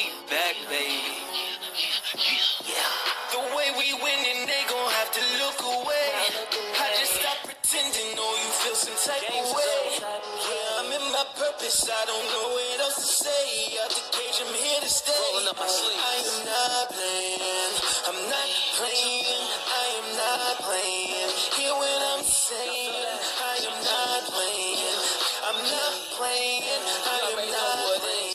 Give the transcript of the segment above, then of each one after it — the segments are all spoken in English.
we back, baby. The way we winning, they gon' have to look away. I just stop pretending, know you feel some type of way. Yeah, I'm in my purpose, I don't know what else to say. Out the cage, I'm here to stay. I am not playing, I'm not playing, I am not playing. Hear what I'm saying, I am not playing, I'm not playing, I am not playing.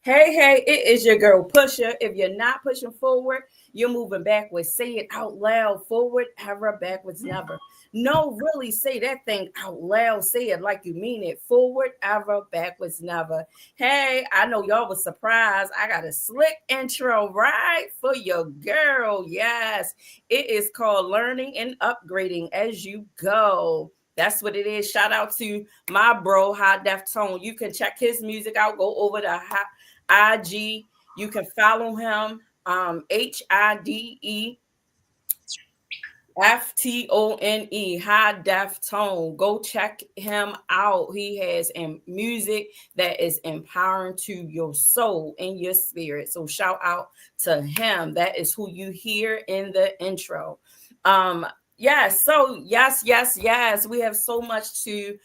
Hey, it is your girl Pusher. If you're not pushing forward, you're moving backwards. Say it out loud. Forward, ever, backwards, never. No, really say that thing out loud. Say it like you mean it. Forward, ever, backwards, never. Hey, I know y'all was surprised. I got a slick intro right for your girl. Yes, it is called Learning and Upgrading as You Go. That's what it is. Shout out to my bro, High Def Tone. You can check his music out. Go over to IG. You can follow him. HIDEFTONE, High Def Tone. Go check him out. He has music that is empowering to your soul and your spirit. So shout out to him. That is who you hear in the intro. Yes, so yes. We have so much to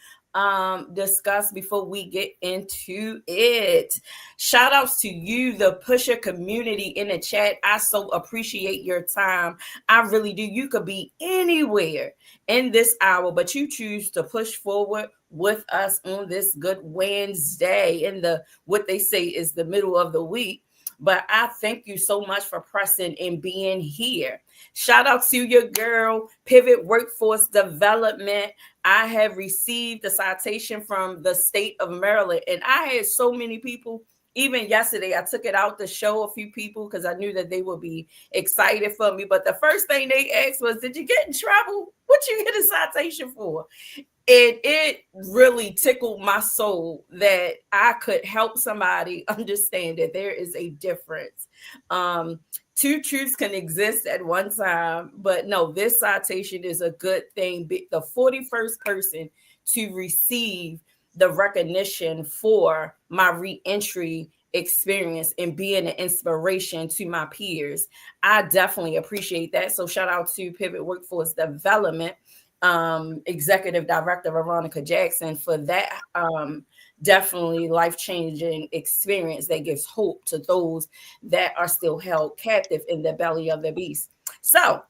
discuss before we get into it. Shout outs to you, the pusher community in the chat. I so appreciate your time. I really do. You could be anywhere in this hour, but you choose to push forward with us on this good Wednesday in the what they say is the middle of the week. But I thank you so much for pressing and being here. Shout out to your girl, Pivot Workforce Development. I have received a citation from the state of Maryland, and I had so many people. Even yesterday, I took it out to show a few people because I knew that they would be excited for me. But the first thing they asked was, "Did you get in trouble? What you get a citation for?" It really tickled my soul that I could help somebody understand that there is a difference. Two truths can exist at one time, but no, this citation is a good thing. The 41st person to receive the recognition for my reentry experience and being an inspiration to my peers. I definitely appreciate that. So shout out to Pivot Workforce Development. Executive Director Veronica Jackson for that definitely life-changing experience that gives hope to those that are still held captive in the belly of the beast. So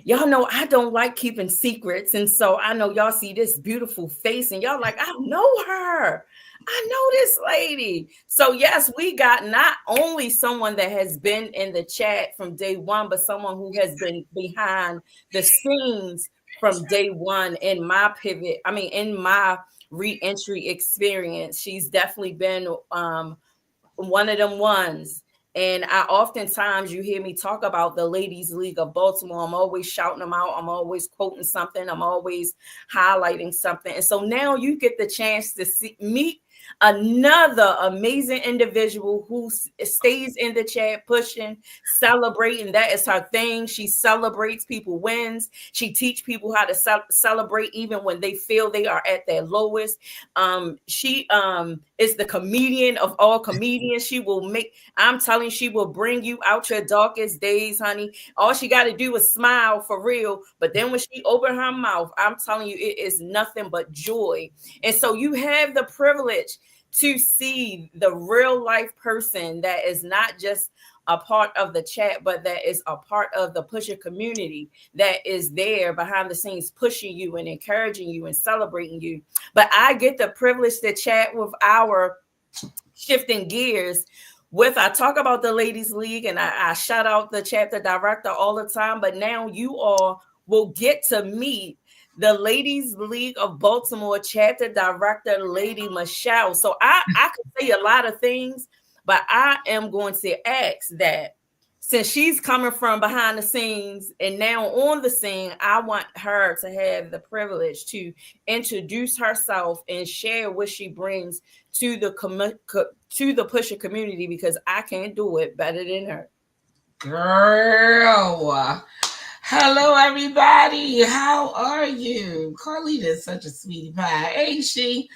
y'all know I don't like keeping secrets, and so I know y'all see this beautiful face and y'all like, I know her. I know this lady. So yes, we got not only someone that has been in the chat from day one, but someone who has been behind the scenes from day one in my in my re-entry experience. She's definitely been one of them ones. And I oftentimes you hear me talk about the Ladies League of Baltimore. I'm always shouting them out. I'm always quoting something. I'm always highlighting something. And so now you get the chance to meet another amazing individual who stays in the chat, pushing, celebrating. That is her thing. She celebrates people wins. She teach people how to celebrate even when they feel they are at their lowest. She is the comedian of all comedians. I'm telling you, she will bring you out your darkest days, honey. All she got to do is smile for real. But then when she open her mouth, I'm telling you, it is nothing but joy. And so you have the privilege to see the real life person that is not just a part of the chat, but that is a part of the pusher community that is there behind the scenes, pushing you and encouraging you and celebrating you. But I get the privilege to chat with our shifting gears I talk about the Ladies League and I shout out the chapter director all the time, but now you all will get to meet the Ladies League of Baltimore chapter director, Lady Michelle. So I could say a lot of things, but I am going to ask that since she's coming from behind the scenes and now on the scene, I want her to have the privilege to introduce herself and share what she brings to the pusher community, because I can't do it better than her. Girl. Hello, everybody. How are you? Carlita is such a sweetie pie, ain't she?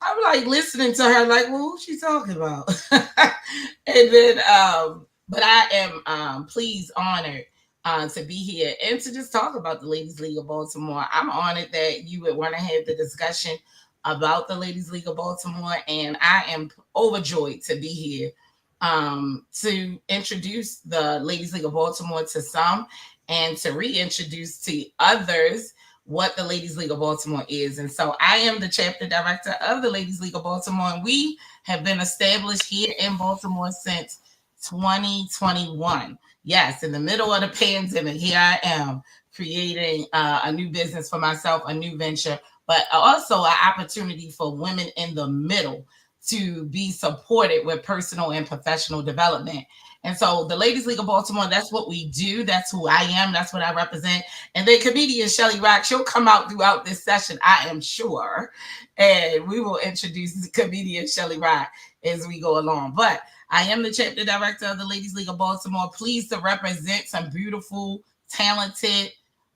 I'm like listening to her, like, well, who's she talking about? And then, but I am pleased, honored to be here and to just talk about the Ladies League of Baltimore. I'm honored that you would want to have the discussion about the Ladies League of Baltimore, and I am overjoyed to be here to introduce the Ladies League of Baltimore to some and to reintroduce to others what the Ladies League of Baltimore is. And so I am the chapter director of the Ladies League of Baltimore, and we have been established here in Baltimore since 2021. Yes, in the middle of the pandemic, here I am creating a new business for myself, a new venture, but also an opportunity for women in the middle to be supported with personal and professional development. And so the Ladies League of Baltimore, that's what we do. That's who I am. That's what I represent. And then comedian ShellieRoc, she'll come out throughout this session, I am sure. And we will introduce comedian ShellieRoc as we go along. But I am the chapter director of the Ladies League of Baltimore. Pleased to represent some beautiful, talented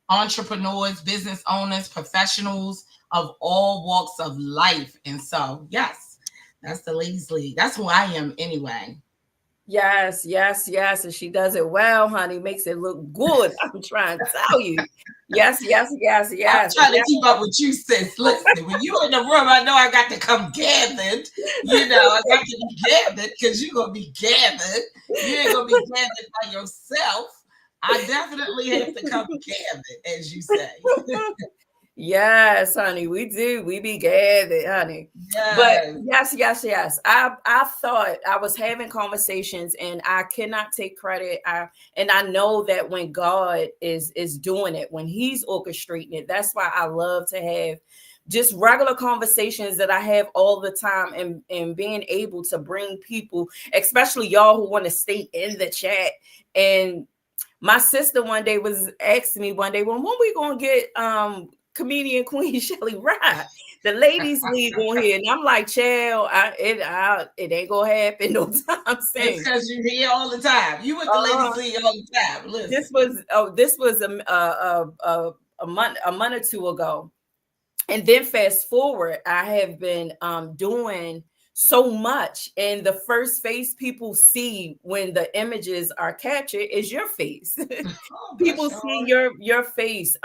entrepreneurs, business owners, professionals of all walks of life. And so, yes, that's the Ladies League. That's who I am anyway. Yes, yes, yes. And she does it well, honey. Makes it look good. I'm trying to tell you. Yes, yes, yes, I'm yes. trying to keep up with you, sis. Listen, when you in the room, I know I got to come gathered. You know, I got to be gathered because you're going to be gathered. You ain't going to be gathered by yourself. I definitely have to come gathered, as you say. Yes, honey, we do. We be gathered, honey. Yes. But yes, yes, yes. I thought I was having conversations, and I cannot take credit. And I know that when God is doing it, when He's orchestrating it, that's why I love to have just regular conversations that I have all the time, and being able to bring people, especially y'all who want to stay in the chat. And my sister one day was asking me one day, well, when we gonna get comedian Queen ShellieRoc, the Ladies League on here? And I'm like, child, it ain't gonna happen no time soon. It's because you're here all the time. You with the Ladies League all the time. Listen. This was a month or two ago. And then fast forward, I have been doing so much, and the first face people see when the images are captured is your face. People see your face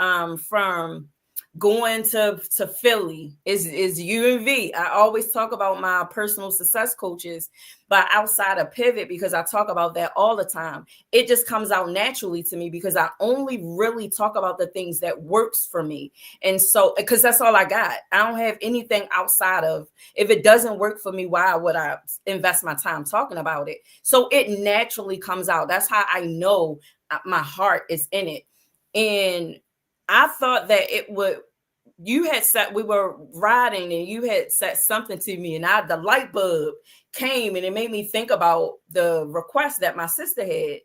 from going to Philly is UNV. I always talk about my personal success coaches, but outside of Pivot, because I talk about that all the time, it just comes out naturally to me because I only really talk about the things that works for me. And so, because that's all I got. I don't have anything outside of, if it doesn't work for me, why would I invest my time talking about it? So it naturally comes out. That's how I know my heart is in it. And I thought that it would, you had said, we were riding and you had said something to me, and the light bulb came, and it made me think about the request that my sister had.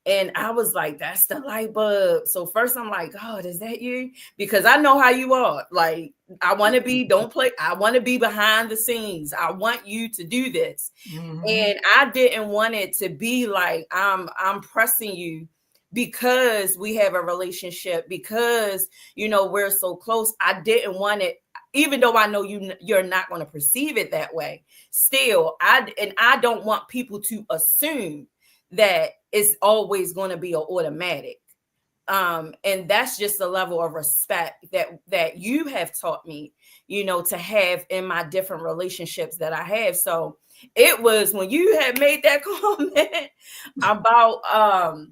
And I was like, that's the light bulb. So first I'm like, God, is that you? Because I know how you are. Like, I want to be, I want to be behind the scenes. I want you to do this. Mm-hmm. And I didn't want it to be like, I'm pressing you because we have a relationship, because, we're so close. I didn't want it, even though I know you're not going to perceive it that way. Still, I don't want people to assume that it's always going to be an automatic. And that's just a level of respect that you have taught me, to have in my different relationships that I have. So it was when you had made that comment about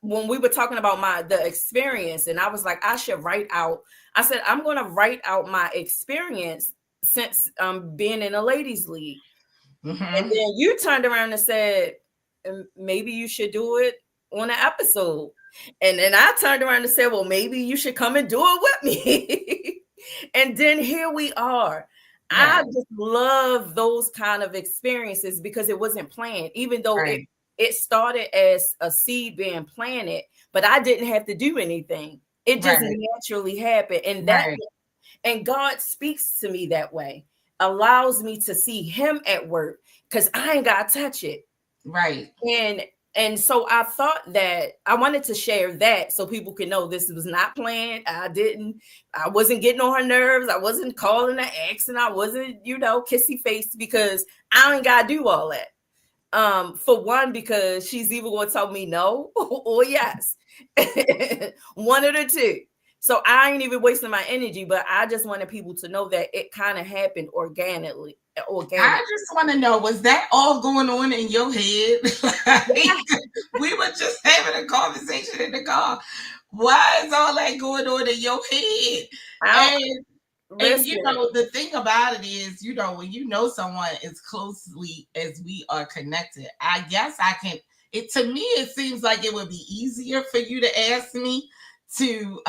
when we were talking about the experience, and I was like, I should write out. I said, I'm going to write out my experience since being in a ladies league. Mm-hmm. And then you turned around and said, maybe you should do it on an episode. And then I turned around and said, well, maybe you should come and do it with me. And then here we are. Yeah. I just love those kind of experiences because it wasn't planned, even though it started as a seed being planted, but I didn't have to do anything. It just naturally happened. And and God speaks to me that way, allows me to see Him at work because I ain't got to touch it. Right. And And so I thought that I wanted to share that so people can know this was not planned. I wasn't getting on her nerves. I wasn't calling her ex, and I wasn't, kissy face, because I ain't gotta do all that. For one, because she's either going to tell me no or yes. One of the two. So I ain't even wasting my energy, but I just wanted people to know that it kind of happened organically. I just want to know, was that all going on in your head? We were just having a conversation in the car. Why is all that going on in your head? And the thing about it is, when you know someone as closely as we are connected, I guess to me, it seems like it would be easier for you to ask me to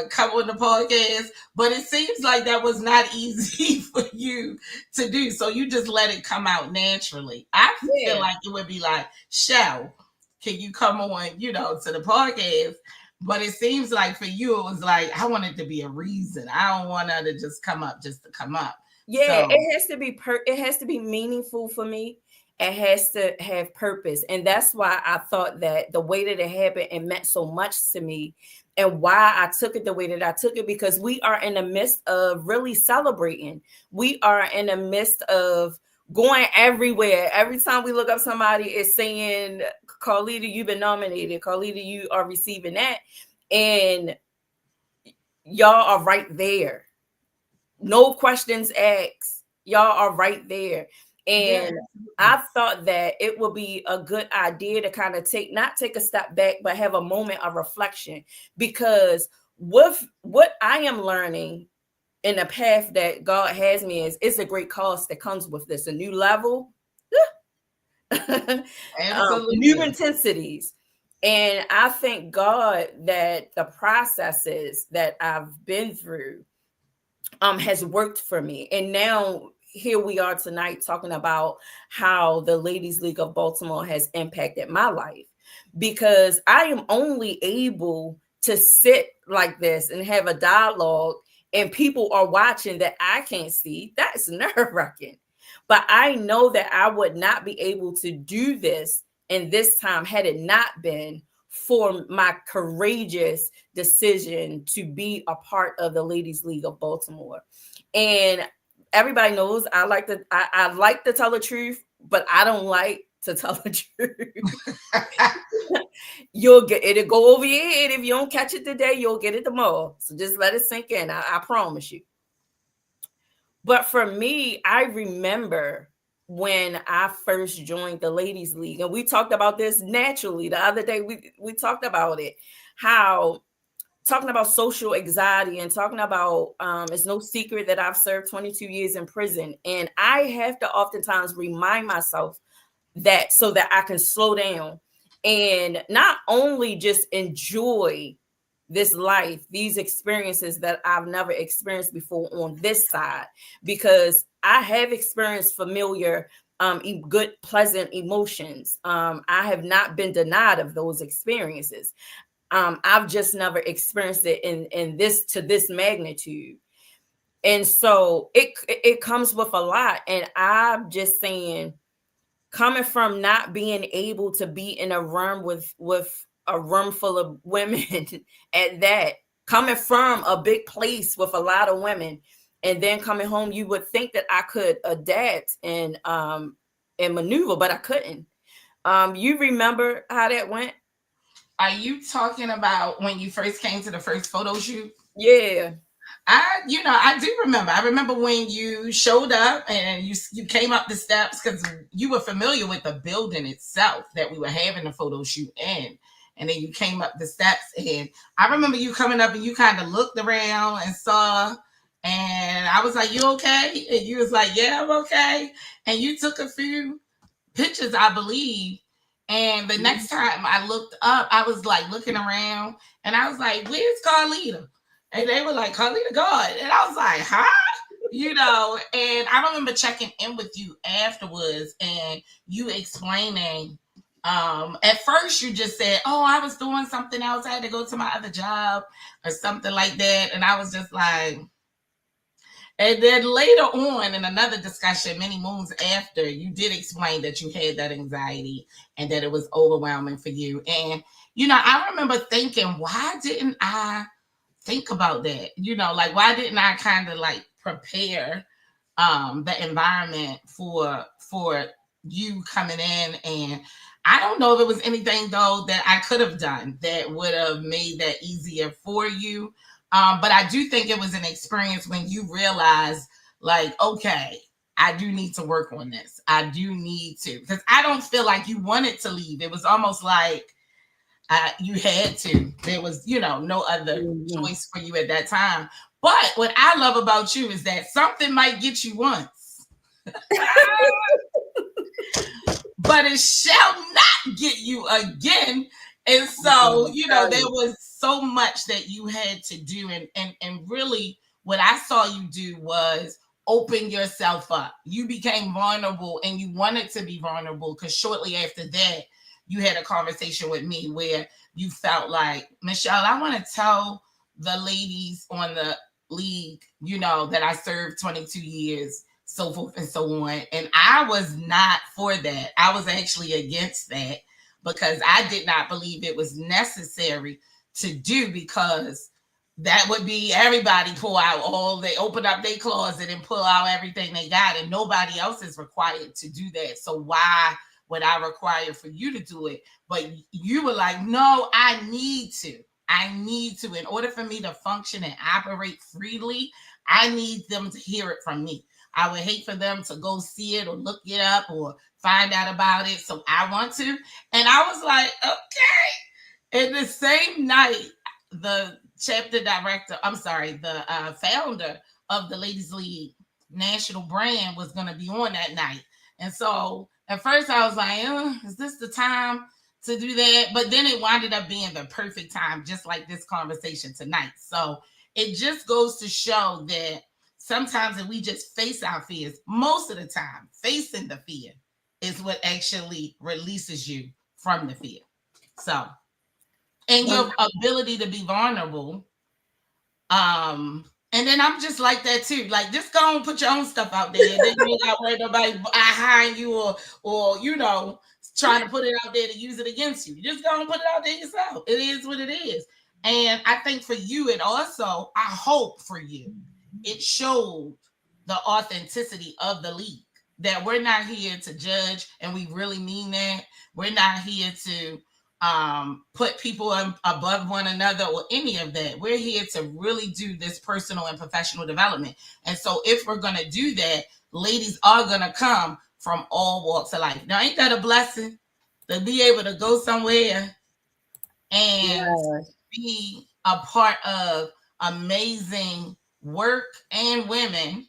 come on the podcast, but it seems like that was not easy for you to do. So you just let it come out naturally. I feel like it would be like, Shell, can you come on, to the podcast? But it seems like for you, it was like, I want it to be a reason. I don't want her to just come up just to come up. Yeah, so it has to be meaningful for me. It has to have purpose. And that's why I thought that the way that it happened, it meant so much to me. And why I took it the way that I took it, because we are in the midst of really celebrating. We are in the midst of going everywhere. Every time we look up, somebody is saying, Carlita, you've been nominated. Carlita, you are receiving that. And y'all are right there. No questions asked. Y'all are right there. And I thought that it would be a good idea to kind of not take a step back, but have a moment of reflection. Because with what I am learning in the path that God has me it's a great cost that comes with this, a new level, new intensities. And I thank God that the processes that I've been through has worked for me. And now here we are tonight talking about how the Ladies League of Baltimore has impacted my life, because I am only able to sit like this and have a dialogue and people are watching that I can't see. That's nerve-wracking. But I know that I would not be able to do this in this time had it not been for my courageous decision to be a part of the Ladies League of Baltimore. And everybody knows I like to tell the truth, but I don't like to tell the truth. It'll go over your head. If you don't catch it today, you'll get it tomorrow. So just let it sink in. I promise you. But for me, I remember when I first joined the Ladies League, and we talked about this naturally the other day. We talked about it, how talking about social anxiety and talking about it's no secret that I've served 22 years in prison, and I have to oftentimes remind myself that so that I can slow down and not only just enjoy this life, these experiences that I've never experienced before on this side, because I have experienced familiar, good, pleasant emotions. I have not been denied of those experiences. I've just never experienced it in this magnitude. And so it comes with a lot. And I'm just saying, coming from not being able to be in a room with a room full of women at that, coming from a big place with a lot of women, and then coming home, you would think that I could adapt and maneuver, but I couldn't. You remember how that went? Are you talking about when you first came to the first photo shoot? Yeah. I do remember. I remember when you showed up and you came up the steps, because you were familiar with the building itself that we were having the photo shoot in. And then you came up the steps, and I remember you coming up and you kind of looked around and saw, and I was like, "You okay?" And you was like, "Yeah, I'm okay." And you took a few pictures, I believe. And the next time I looked up, I was like looking around, and I was like, "Where's Carlita?" And they were like, "Carlita God." And I was like, "Huh?" And I remember checking in with you afterwards and you explaining. At first you just said, "Oh, I was doing something else. I had to go to my other job," or something like that. And I was just like, And then later on in another discussion, many moons after, you did explain that you had that anxiety and that it was overwhelming for you. And, I remember thinking, why didn't I think about that? Like, why didn't I kind of like prepare the environment for you coming in? And I don't know if it was anything though that I could have done that would have made that easier for you. But I do think it was an experience when you realize, like, okay, I do need to work on this. I do need to, because I don't feel like you wanted to leave. It was almost like you had to. There was, no other choice for you at that time. But what I love about you is that something might get you once, but it shall not get you again. And so, there was so much that you had to do. And really, what I saw you do was open yourself up. You became vulnerable, and you wanted to be vulnerable, because shortly after that, you had a conversation with me where you felt like, Michelle, I want to tell the ladies on the league, that I served 22 years, so forth and so on. And I was not for that. I was actually against that, because I did not believe it was necessary to do, because that would be everybody they open up their closet and pull out everything they got, and nobody else is required to do that. So why would I require for you to do it? But you were like, no, I need to. In order for me to function and operate freely, I need them to hear it from me. I would hate for them to go see it or look it up or find out about it. So I want to. And I was like, okay. And the same night, the founder of the Ladies League national brand was going to be on that night. And so at first I was like, is this the time to do that? But then it wound up being the perfect time, just like this conversation tonight. So it just goes to show that sometimes if we just face our fears, most of the time, facing the fear is what actually releases you from the fear. So, and your ability to be vulnerable. And then I'm just like that too. Like, just go and put your own stuff out there. And then you ain't got to worry nobody behind you or trying to put it out there to use it against you. Just go and put it out there yourself. It is what it is. And I think for you, it also, I hope for you, it showed the authenticity of the league. That we're not here to judge, and we really mean that. We're not here to put people above one another or any of that. We're here to really do this personal and professional development. And so if we're going to do that, ladies are going to come from all walks of life. Now, ain't that a blessing to be able to go somewhere and be a part of amazing work and women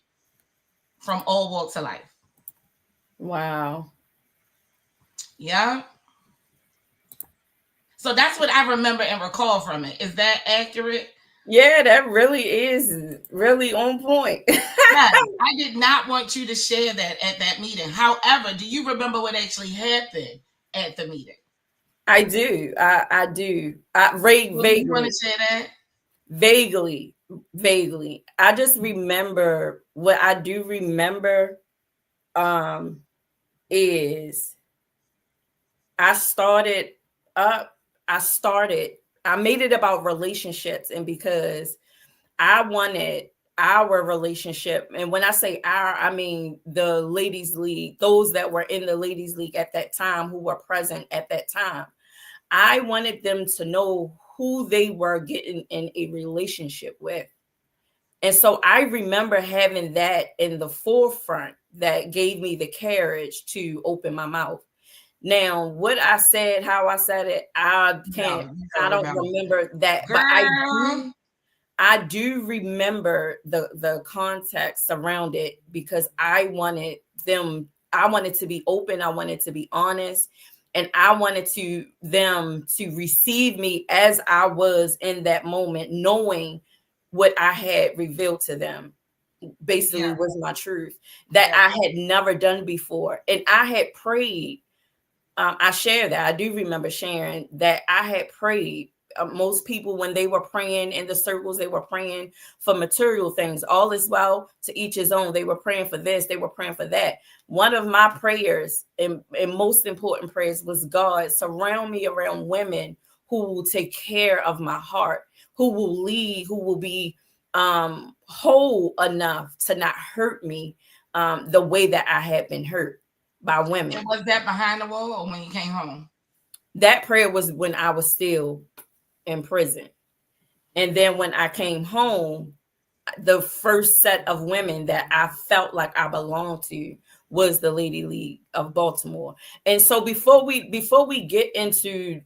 from all walks of life? Wow. Yeah. So that's what I remember and recall from it. Is that accurate? Yeah, that really is really on point. Yeah, I did not want you to share that at that meeting. However, do you remember what actually happened at the meeting? I do. I do. Vaguely. You want to share that? Vaguely. I just remember what I do remember is I made it about relationships, and because I wanted our relationship, and when I say our, I mean the Ladies League, those that were in the Ladies League at that time, who were present at that time, I wanted them to know who they were getting in a relationship with. And so I remember having that in the forefront that gave me the courage to open my mouth. Now, what I said, how I said it, I don't remember that. Girl. But I do remember the context around it, because I wanted to be open, I wanted to be honest, and I wanted them to receive me as I was in that moment, knowing what I had revealed to them basically was my truth that I had never done before. And I had prayed. I share that. I do remember sharing that I had prayed most people, when they were praying in the circles, they were praying for material things. All is well, to each his own. They were praying for this, they were praying for that. One of my prayers and most important prayers was, God, surround me around women who will take care of my heart, who will lead, who will be whole enough to not hurt me the way that I had been hurt by women. And was that behind the wall or when you came home? That prayer was when I was still in prison. And then when I came home, the first set of women that I felt like I belonged to was the Lady League of Baltimore. And so before we get into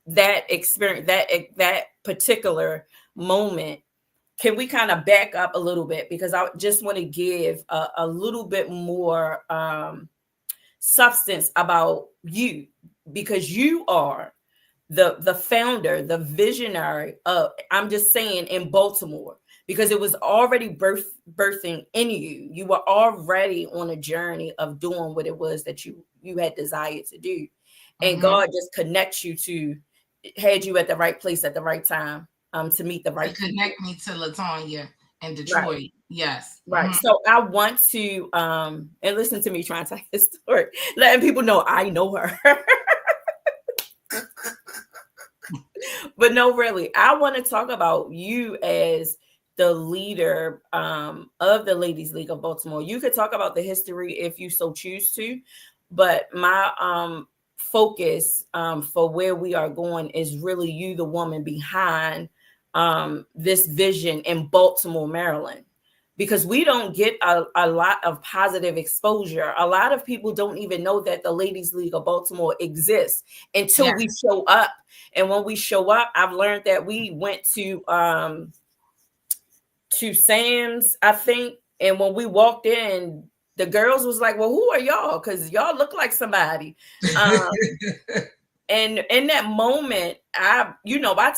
that experience, that particular moment, can we kind of back up a little bit? Because I just want to give a little bit more substance about you, because you are the founder, the visionary of, I'm just saying, in Baltimore, because it was already birthing in you. You were already on a journey of doing what it was that you had desired to do. And God just connects you to, had you at the right place at the right time to meet the right people. Connect me to LaTonya in Detroit. Right. Yes. Right. So I want to and listen to me trying to tell this story, letting people know I know her. But no, really, I want to talk about you as the leader of the Ladies League of Baltimore. You could talk about the history if you so choose to, but my focus for where we are going is really you, the woman behind this vision in Baltimore, Maryland, because we don't get a lot of positive exposure. A lot of people don't even know that the Ladies League of Baltimore exists until we show up. And when we show up, I've learned that we went to Sam's, I think. And when we walked in, the girls was like, well, who are y'all? Because y'all look like somebody. And in that moment, I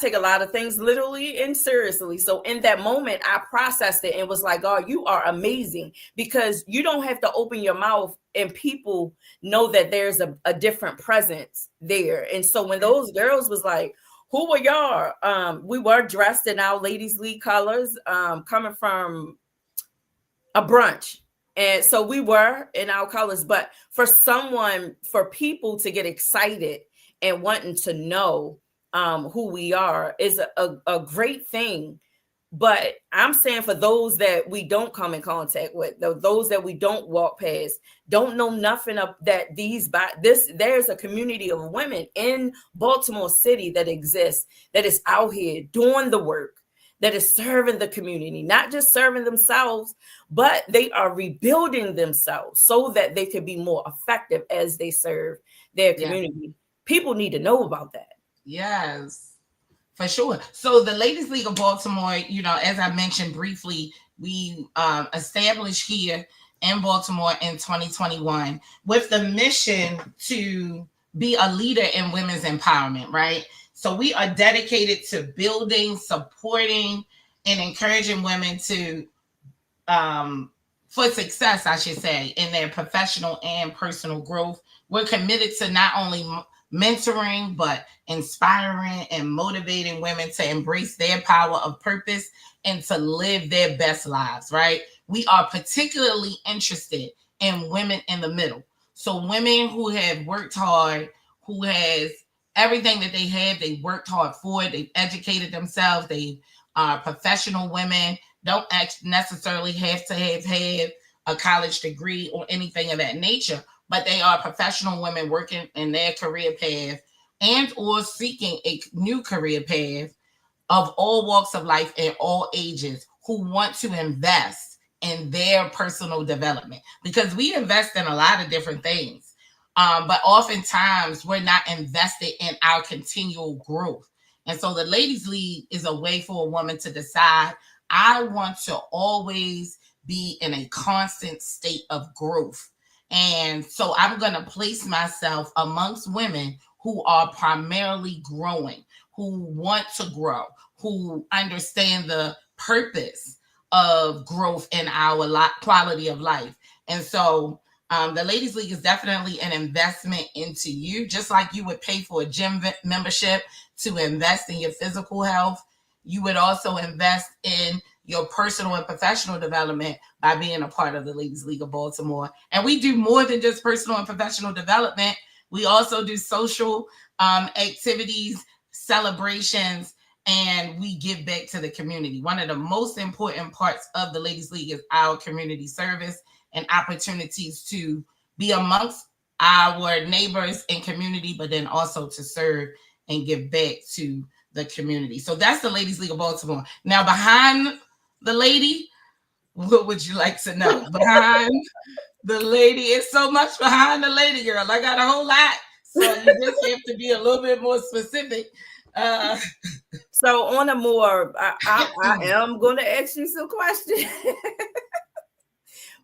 take a lot of things literally and seriously. So in that moment, I processed it and was like, God, you are amazing, because you don't have to open your mouth and people know that there's a different presence there. And so when those girls was like, who were y'all? We were dressed in our Ladies League colors, coming from a brunch. And so we were in our colors, but for people to get excited and wanting to know who we are is a great thing. But I'm saying for those that we don't come in contact with, those that we don't walk past, don't know nothing of that, there's a community of women in Baltimore City that exists, that is out here doing the work, that is serving the community, not just serving themselves, but they are rebuilding themselves so that they can be more effective as they serve their community. People need to know about that. Yes, for sure. So the Ladies League of Baltimore, as I mentioned briefly, we established here in Baltimore in 2021 with the mission to be a leader in women's empowerment, right? So we are dedicated to building, supporting, and encouraging women to for success, I should say, in their professional and personal growth. We're committed to not only mentoring, but inspiring and motivating women to embrace their power of purpose and to live their best lives, right? We are particularly interested in women in the middle. So women who have worked hard, who has everything that they have, they worked hard for it, they've educated themselves, they are professional women, don't necessarily have to have had a college degree or anything of that nature, but they are professional women working in their career path and or seeking a new career path of all walks of life and all ages, who want to invest in their personal development, because we invest in a lot of different things. But oftentimes we're not invested in our continual growth. And so the Ladies League is a way for a woman to decide, I want to always be in a constant state of growth. And so I'm going to place myself amongst women who are primarily growing, who want to grow, who understand the purpose of growth in our quality of life. And so The Ladies League is definitely an investment into you, just like you would pay for a gym membership to invest in your physical health. You would also invest in your personal and professional development by being a part of the Ladies League of Baltimore. And we do more than just personal and professional development. We also do social activities, celebrations, and we give back to the community. One of the most important parts of the Ladies League is our community service and opportunities to be amongst our neighbors and community, but then also to serve and give back to the community. So that's the Ladies League of Baltimore. Now, behind the lady, what would you like to know? Behind the lady, it's so much behind the lady, girl. I got a whole lot. So you just have to be a little bit more specific. So on a more, I am going to ask you some questions.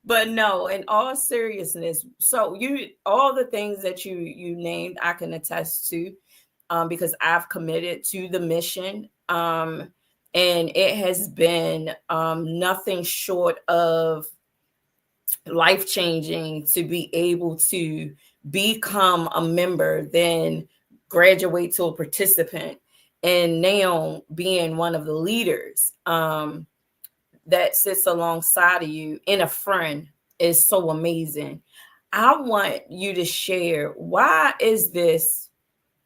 But no, in all seriousness, so all the things that you named, I can attest to, because I've committed to the mission, and it has been nothing short of life-changing to be able to become a member, then graduate to a participant, and now being one of the leaders that sits alongside of you and a friend is so amazing. I want you to share, why is this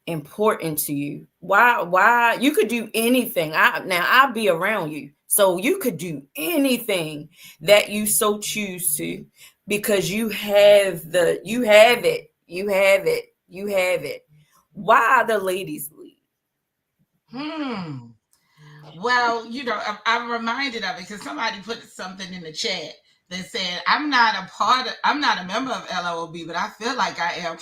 important to you? Why you could do anything. I'll be around you, so you could do anything that you so choose to, because you have it. Why the Ladies League? Well, I'm reminded of it because somebody put something in the chat that said, I'm not a member of LLOB, but I feel like I am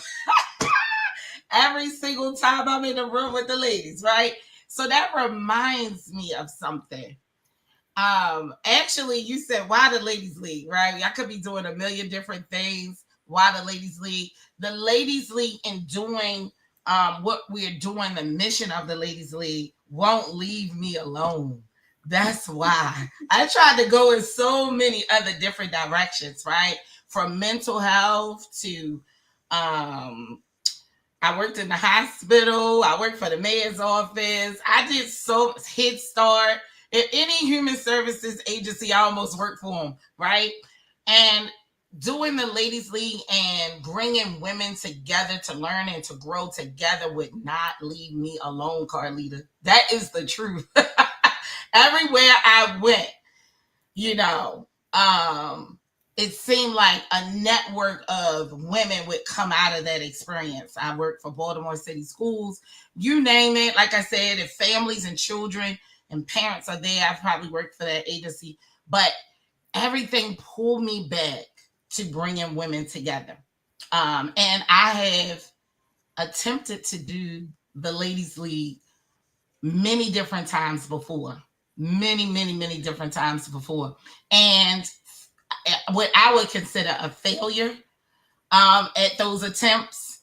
every single time I'm in the room with the ladies, right? So that reminds me of something. Actually, you said, why the Ladies League, right? I could be doing a million different things. Why the Ladies League? The Ladies League, in doing what we're doing, the mission of the Ladies League, won't leave me alone. That's why I tried to go in so many other different directions, right? From mental health to I worked in the hospital. I worked for the mayor's office. I did so Head Start. If any human services agency, I almost worked for them, right? And doing the Ladies League and bringing women together to learn and to grow together would not leave me alone, Carlita. That is the truth. Everywhere I went, it seemed like a network of women would come out of that experience. I worked for Baltimore City Schools, you name it. Like I said, if families and children and parents are there, I've probably worked for that agency. But everything pulled me back to bringing women together. And I have attempted to do the Ladies League many different times before. Many, many, many different times before. And what I would consider a failure at those attempts.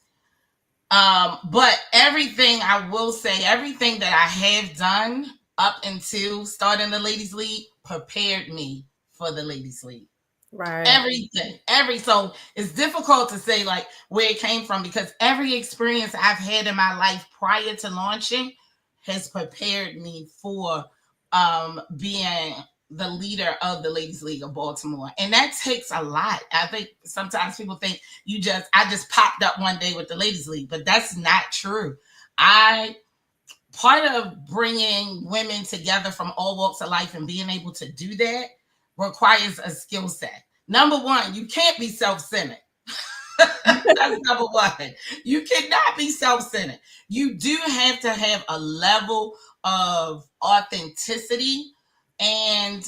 But everything I will say, everything that I have done up until starting the Ladies League prepared me for the Ladies League. Right. Everything. So it's difficult to say like where it came from, because every experience I've had in my life prior to launching has prepared me for being the leader of the Ladies League of Baltimore. And that takes a lot. I think sometimes people think I just popped up one day with the Ladies League, but that's not true. Part of bringing women together from all walks of life and being able to do that requires a skill set. Number one, you can't be self-centered. That's number one. You cannot be self-centered. You do have to have a level of authenticity and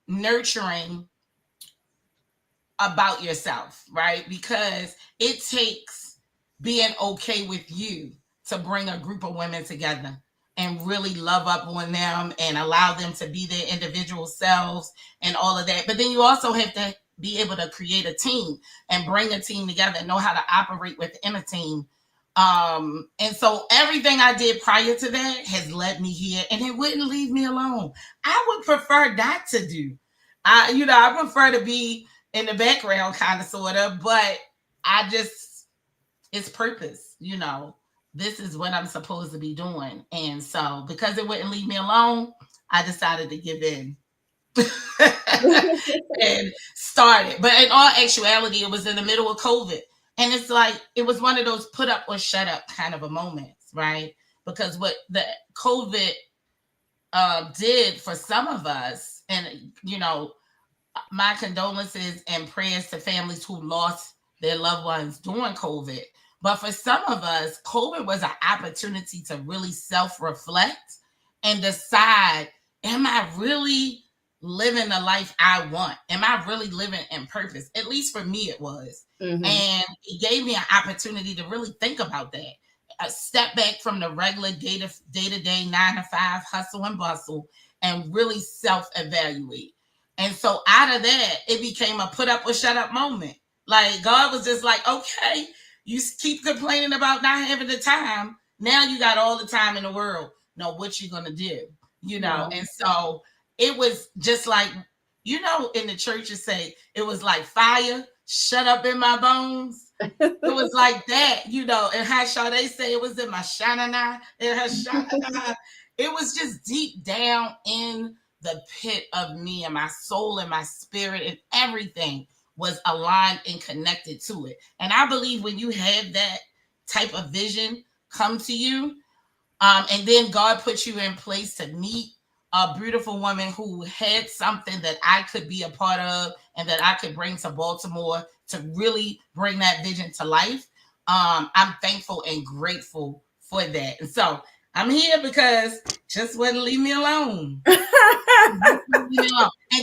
nurturing about yourself, right? Because it takes being okay with you to bring a group of women together and really love up on them and allow them to be their individual selves and all of that. But then you also have to be able to create a team and bring a team together and know how to operate within a team. And so everything I did prior to that has led me here, and it wouldn't leave me alone. I would prefer not to do. I prefer to be in the background, kind of, sort of, but I just, it's purpose, you know. This is what I'm supposed to be doing. And so because it wouldn't leave me alone, I decided to give in. And started. But in all actuality, it was in the middle of COVID. And it's like, it was one of those put up or shut up kind of a moments, right? Because what the COVID did for some of us, and, you know, my condolences and prayers to families who lost their loved ones during COVID. But for some of us, COVID was an opportunity to really self-reflect and decide, am I really living the life I want? Am I really living in purpose? At least for me, it was. Mm-hmm. And it gave me an opportunity to really think about that. A step back from the regular day-to-day 9 to 5 hustle and bustle and really self-evaluate. And so out of that, it became a put up or shut up moment. Like God was just like, okay, you keep complaining about not having the time. Now you got all the time in the world. Now what you gonna do? You know, and so it was just like, you know, in the churches say it was like fire shut up in my bones. It was like that, you know, and how Sade say it was in my shanana, in her shanana. It was just deep down in the pit of me, and my soul and my spirit and everything was aligned and connected to it. And I believe when you have that type of vision come to you, and then God put you in place to meet a beautiful woman who had something that I could be a part of and that I could bring to Baltimore to really bring that vision to life. I'm thankful and grateful for that. And so I'm here because just wouldn't leave me alone. And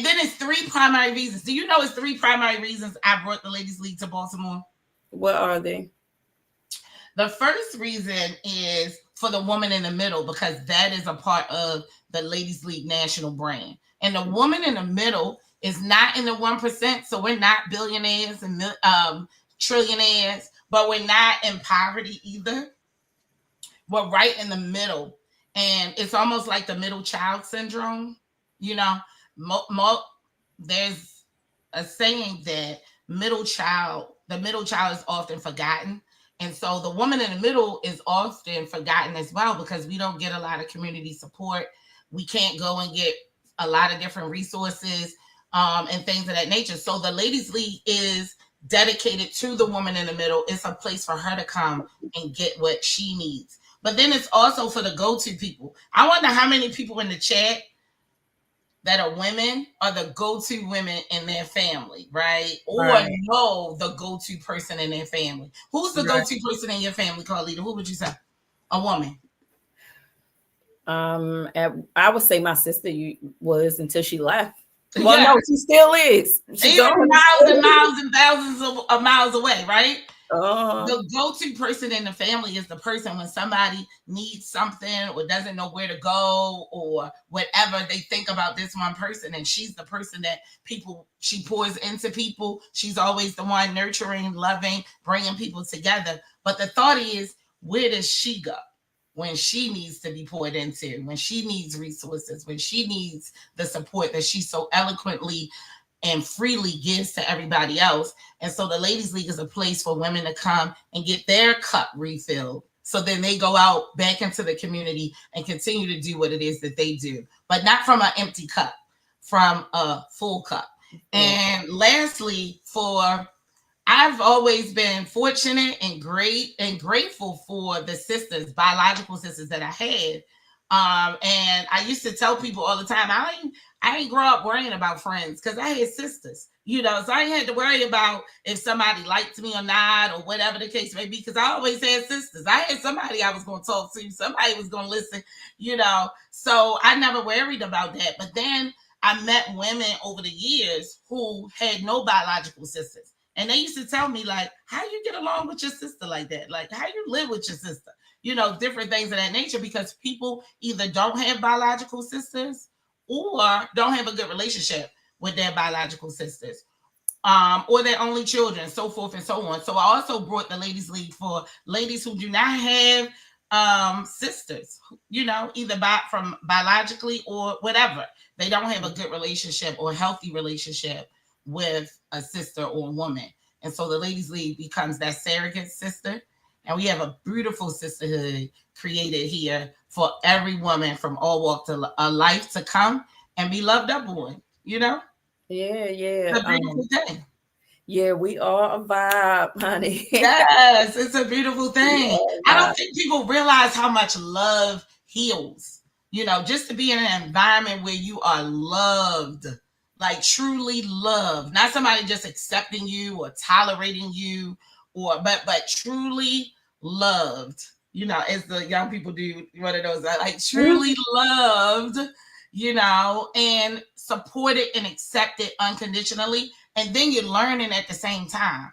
then it's 3 primary reasons. Do you know it's 3 primary reasons I brought the Ladies League to Baltimore? What are they? The first reason is for the woman in the middle, because that is a part of the Ladies League national brand. And the woman in the middle is not in the 1%. So we're not billionaires and trillionaires, but we're not in poverty either. We're right in the middle. And it's almost like the middle child syndrome. You know, there's a saying that the middle child is often forgotten. And so the woman in the middle is often forgotten as well, because we don't get a lot of community support. We can't go and get a lot of different resources and things of that nature. So the Ladies League is dedicated to the woman in the middle. It's a place for her to come and get what she needs. But then it's also for the go-to people. I wonder how many people in the chat that are women are the go-to women in their family, right? Or know the go-to person in their family. Who's the go-to person in your family, Carlita? Who would you say? A woman. I would say my sister was until she left. Well, no, she still is. She's even miles and miles and thousands of miles away, right? The go-to person in the family is the person when somebody needs something or doesn't know where to go or whatever. They think about this one person, and she's the person that she pours into people. She's always the one nurturing, loving, bringing people together. But the thought is, where does she go when she needs to be poured into, when she needs resources, when she needs the support that she so eloquently and freely gives to everybody else? And so the Ladies League is a place for women to come and get their cup refilled. So then they go out back into the community and continue to do what it is that they do, but not from an empty cup, from a full cup. And lastly, I've always been fortunate and grateful for the sisters, biological sisters that I had. And I used to tell people all the time, I ain't grow up worrying about friends because I had sisters, you know, so I ain't had to worry about if somebody liked me or not or whatever the case may be, because I always had sisters. I had somebody I was going to talk to, somebody was going to listen, you know, so I never worried about that. But then I met women over the years who had no biological sisters. And they used to tell me, like, how you get along with your sister like that? Like, how you live with your sister? You know, different things of that nature, because people either don't have biological sisters or don't have a good relationship with their biological sisters, or their only children, so forth and so on. So I also brought the Ladies League for ladies who do not have sisters, you know, either from biologically or whatever. They don't have a good relationship or healthy relationship with a sister or a woman. And so the Ladies League becomes that surrogate sister. And we have a beautiful sisterhood created here for every woman from all walks of life to come and be loved up on, you know? Yeah, It's a beautiful thing. yeah, we are a vibe, honey. Yes, it's a beautiful thing. I Vibe. don't think people realize how much love heals. You know, just to be in an environment where you are loved, like truly loved, not somebody just accepting you or tolerating you, or but truly loved. You know, as the young people do one of those, like truly loved. You know, and supported and accepted unconditionally, and then you're learning at the same time.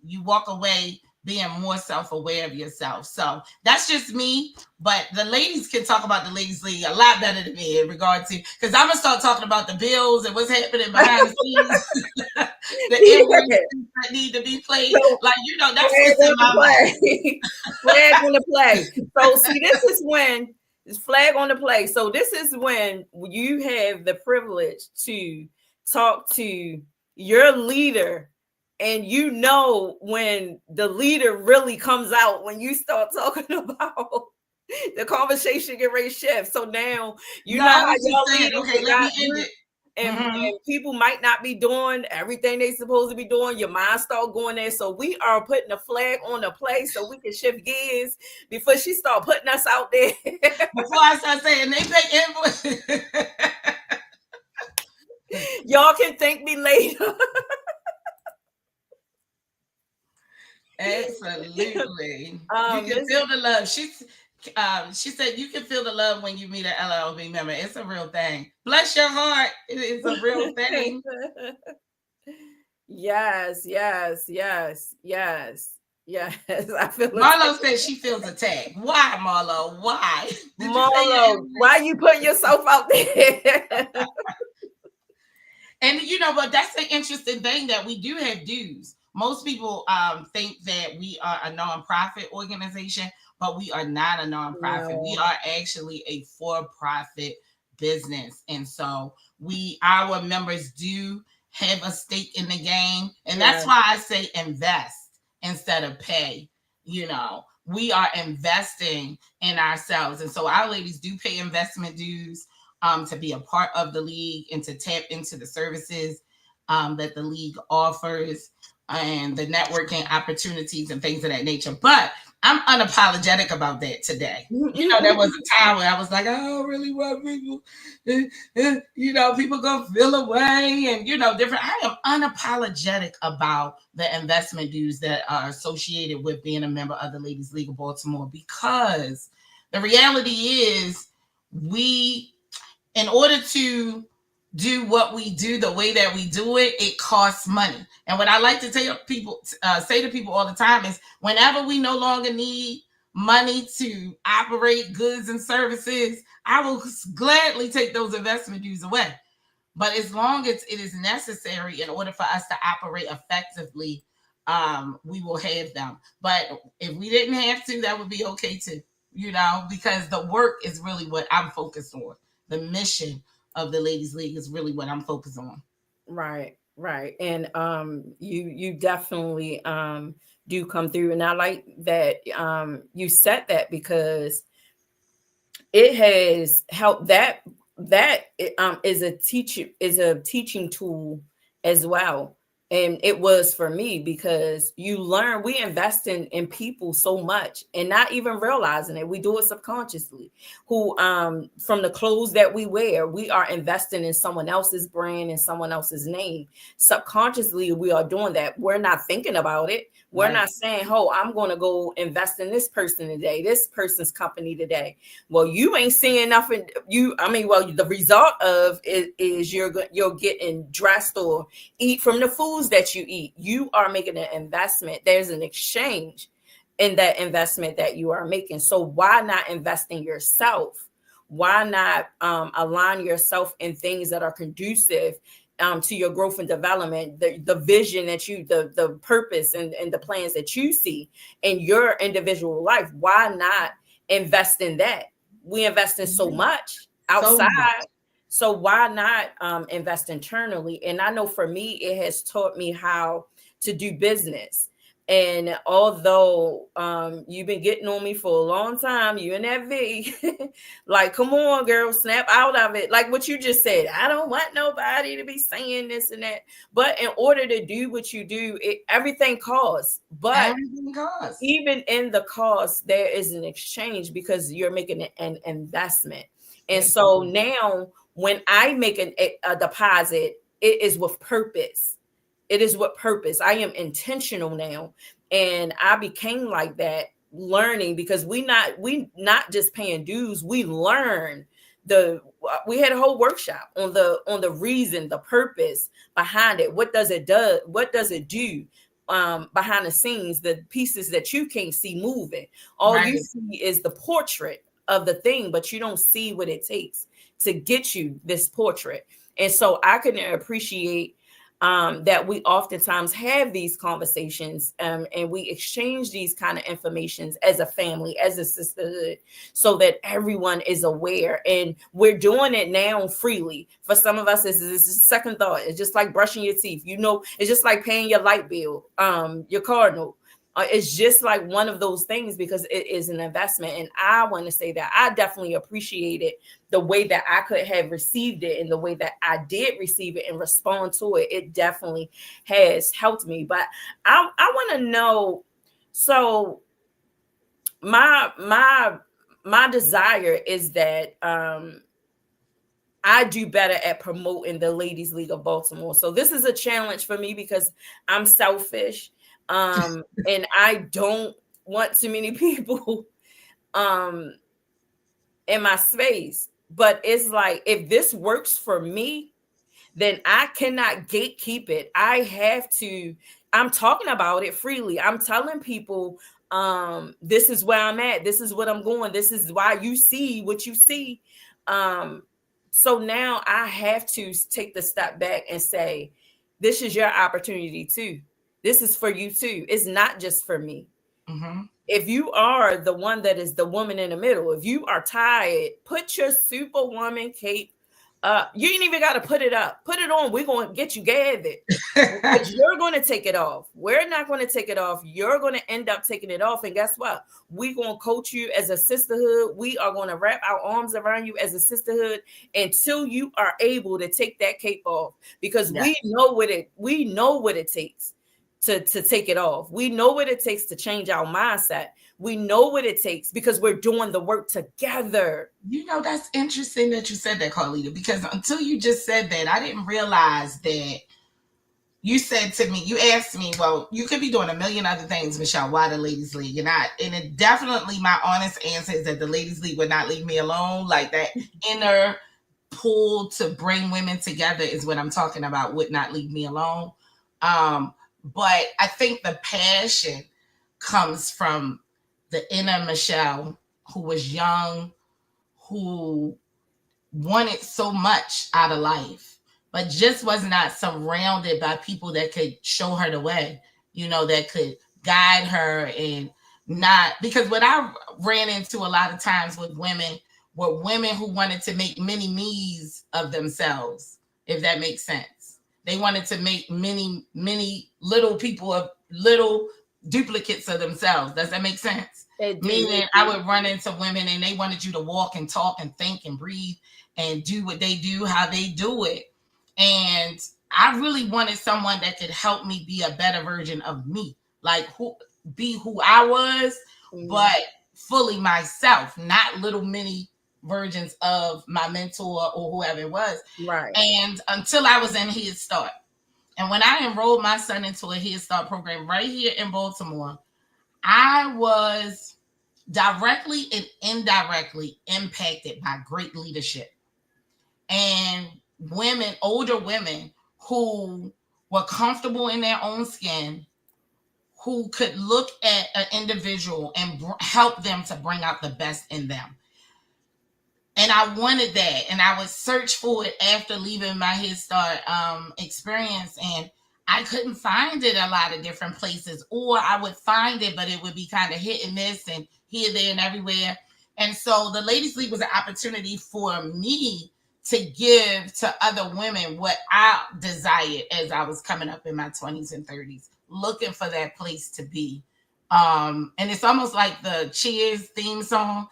You walk away being more self-aware of yourself. So that's just me. But the ladies can talk about the Ladies League a lot better than me in regard to, because I'm gonna start talking about the bills and what's happening behind the scenes, the invoices that need to be paid. So, Like, you know, that's flag what's in on the my mind. play. Flag on the play. So see, this is when it's flag on the play. So this is when you have the privilege to talk to your leader, and you know when the leader really comes out when you start talking about the conversation get ready to shift. So now you No, know I how was y'all just saying, leaders okay, let me got end group, it. and people might not be doing everything they supposed to be doing. Your mind start going there. So we are putting a flag on the play so we can shift gears before she start putting us out there. Before I start saying they pay invoices. Y'all can thank me later. Absolutely. You can feel the love. She said you can feel the love when you meet an LLB member. It's a real thing. Bless your heart. It is a real thing. Yes, yes, yes, yes, yes. I feel Marlo said she feels attacked. Why, Marlo? Why? Did you say your Marlo, why you putting yourself out there? And you know, but that's the interesting thing that we do have dues. Most people think that we are a nonprofit organization, but we are not a nonprofit. No. We are actually a for-profit business, and so our members do have a stake in the game, and that's why I say invest instead of pay. You know, we are investing in ourselves, and so our ladies do pay investment dues to be a part of the league and to tap into the services that the league offers and the networking opportunities and things of that nature. But I'm unapologetic about that today. You know, there was a time where I was like, I don't really want people, you know, people gonna feel away and, you know, different. I am unapologetic about the investment dues that are associated with being a member of the Ladies League of Baltimore, because the reality is in order to do what we do the way that we do it, it costs money. And what I like to tell people, say to people all the time is, whenever we no longer need money to operate goods and services, I will gladly take those investment dues away. But as long as it is necessary in order for us to operate effectively, we will have them. But if we didn't have to, that would be okay too, you know, because the work is really what I'm focused on. The mission of the Ladies League is really what I'm focused on. Right, right. And you definitely do come through. And I like that you said that, because it has helped. That is a teaching tool as well. And it was for me, because you learn, we invest in people so much and not even realizing it. We do it subconsciously. Who from the clothes that we wear, we are investing in someone else's brand and someone else's name. Subconsciously, we are doing that. We're not thinking about it. We're not saying, oh, I'm going to go invest in this person today, this person's company today. Well, you ain't seeing nothing. The result of it is you're getting dressed or eat from the foods that you eat. You are making an investment. There's an exchange in that investment that you are making. So why not invest in yourself? Why not align yourself in things that are conducive to your growth and development, the vision that the purpose and the plans that you see in your individual life? Why not invest in that? We invest in so much outside. So why not invest internally? And I know for me, it has taught me how to do business. And although you've been getting on me for a long time, you and that V, like, come on, girl, snap out of it. Like what you just said, I don't want nobody to be saying this and that. But in order to do what you do, everything costs. But Everything costs. even in the cost, there is an exchange because you're making an investment. And so now when I make a deposit, it is with purpose. It is with purpose. I am intentional now. And I became like that learning because we not just paying dues, we learn we had a whole workshop on the reason, the purpose behind it. What does it do behind the scenes, the pieces that you can't see moving. All you see is the portrait of the thing, but you don't see what it takes to get you this portrait. And so I can appreciate that we oftentimes have these conversations and we exchange these kind of informations as a family, as a sisterhood, so that everyone is aware. And we're doing it now freely. For some of us, this is a second thought. It's just like brushing your teeth. It's just like paying your light bill, your car note. It's just like one of those things because it is an investment. And I want to say that I definitely appreciated the way that I could have received it and the way that I did receive it and respond to it. It definitely has helped me. But I want to know, so my desire is that I do better at promoting the Ladies League of Baltimore. So this is a challenge for me because I'm selfish. And I don't want too many people in my space. But it's like, if this works for me, then I cannot gatekeep it. I'm talking about it freely. I'm telling people, this is where I'm at. This is what I'm going. This is why you see what you see. So now I have to take the step back and say, this is your opportunity too. This is for you too. It's not just for me. Mm-hmm. If you are the one that is the woman in the middle, if you are tired, put your superwoman cape up. You ain't even got to put it up. Put it on. We're going to get you gathered. But you're going to take it off. We're not going to take it off. You're going to end up taking it off. And guess what? We're going to coach you as a sisterhood. We are going to wrap our arms around you as a sisterhood until you are able to take that cape off. Because we know what it takes to take it off. We know what it takes to change our mindset. We know what it takes because we're doing the work together. That's interesting that you said that, Carlita, because until you just said that, I didn't realize that you said to me, you asked me, well, you could be doing a million other things, Michelle, why the Ladies League? And it definitely, my honest answer is that the Ladies League would not leave me alone. Like that inner pull to bring women together is what I'm talking about, would not leave me alone. But I think the passion comes from the inner Michelle, who was young, who wanted so much out of life, but just was not surrounded by people that could show her the way, that could guide her. And not because what I ran into a lot of times with women were women who wanted to make mini me's of themselves, if that makes sense. They wanted to make many little people of little duplicates of themselves. Does that make sense? Meaning I would run into women and they wanted you to walk and talk and think and breathe and do what they do, how they do it. And I really wanted someone that could help me be a better version of me, like be who I was, but fully myself, not little mini versions of my mentor or whoever it was. Right. And until I was in Head Start. And when I enrolled my son into a Head Start program right here in Baltimore, I was directly and indirectly impacted by great leadership and women, older women who were comfortable in their own skin, who could look at an individual and help them to bring out the best in them. And I wanted that. And I would search for it after leaving my Head Start experience. And I couldn't find it a lot of different places. Or I would find it, but it would be kind of hit and miss and here, there, and everywhere. And so the Ladies League was an opportunity for me to give to other women what I desired as I was coming up in my 20s and 30s, looking for that place to be. And it's almost like the Cheers theme song.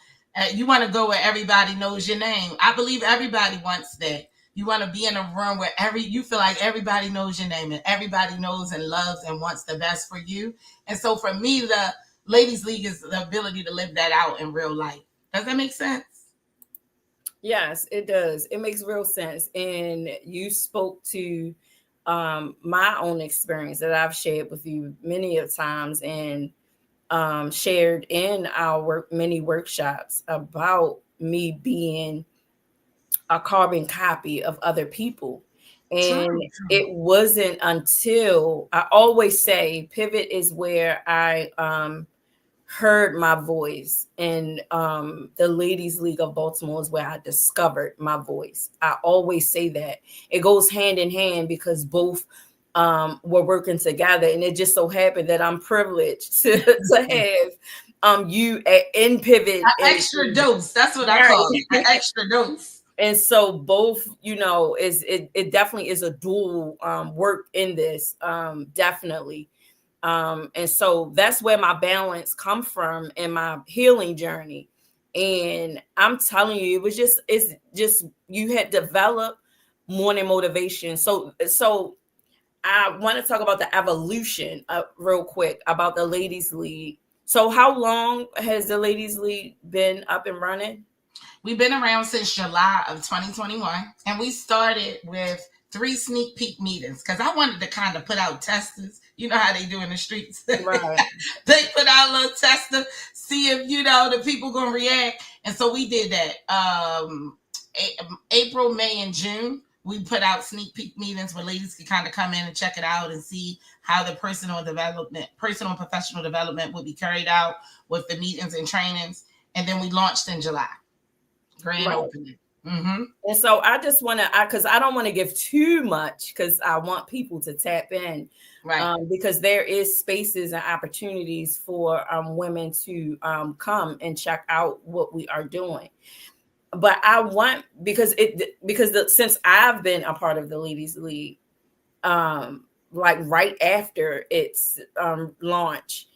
You want to go where everybody knows your name. I believe everybody wants that. You want to be in a room where you feel like everybody knows your name and everybody knows and loves and wants the best for you. And so for me, the Ladies League is the ability to live that out in real life. Does that make sense? Yes, it does. It makes real sense. And you spoke to my own experience that I've shared with you many of times, and shared in our many workshops about me being a carbon copy of other people. And it wasn't until I always say pivot is where I heard my voice, and the Ladies League of Baltimore is where I discovered my voice. I always say that it goes hand in hand because both were working together, and it just so happened that I'm privileged to have you in pivot. An extra dose. That's what I call it. An extra dose. And so both, it definitely is a dual work in this, definitely. And so that's where my balance come from in my healing journey. And I'm telling you, it's just you had developed morning motivation. So I want to talk about the evolution real quick about the Ladies League. So how long has the Ladies League been up and running? We've been around since July of 2021, and we started with 3 sneak peek meetings because I wanted to kind of put out testers. You know how they do in the streets. Right. They put out a little tester, see if, the people going to react. And so we did that. April, May, and June, we put out sneak peek meetings where ladies could kind of come in and check it out and see how the personal and professional development would be carried out with the meetings and trainings. And then we launched in July. Grand opening. Mm-hmm. And so I just want to, because I don't want to give too much, because I want people to tap in, right? Because there is spaces and opportunities for women to come and check out what we are doing. But I want, since I've been a part of the Ladies League, like right after its launch,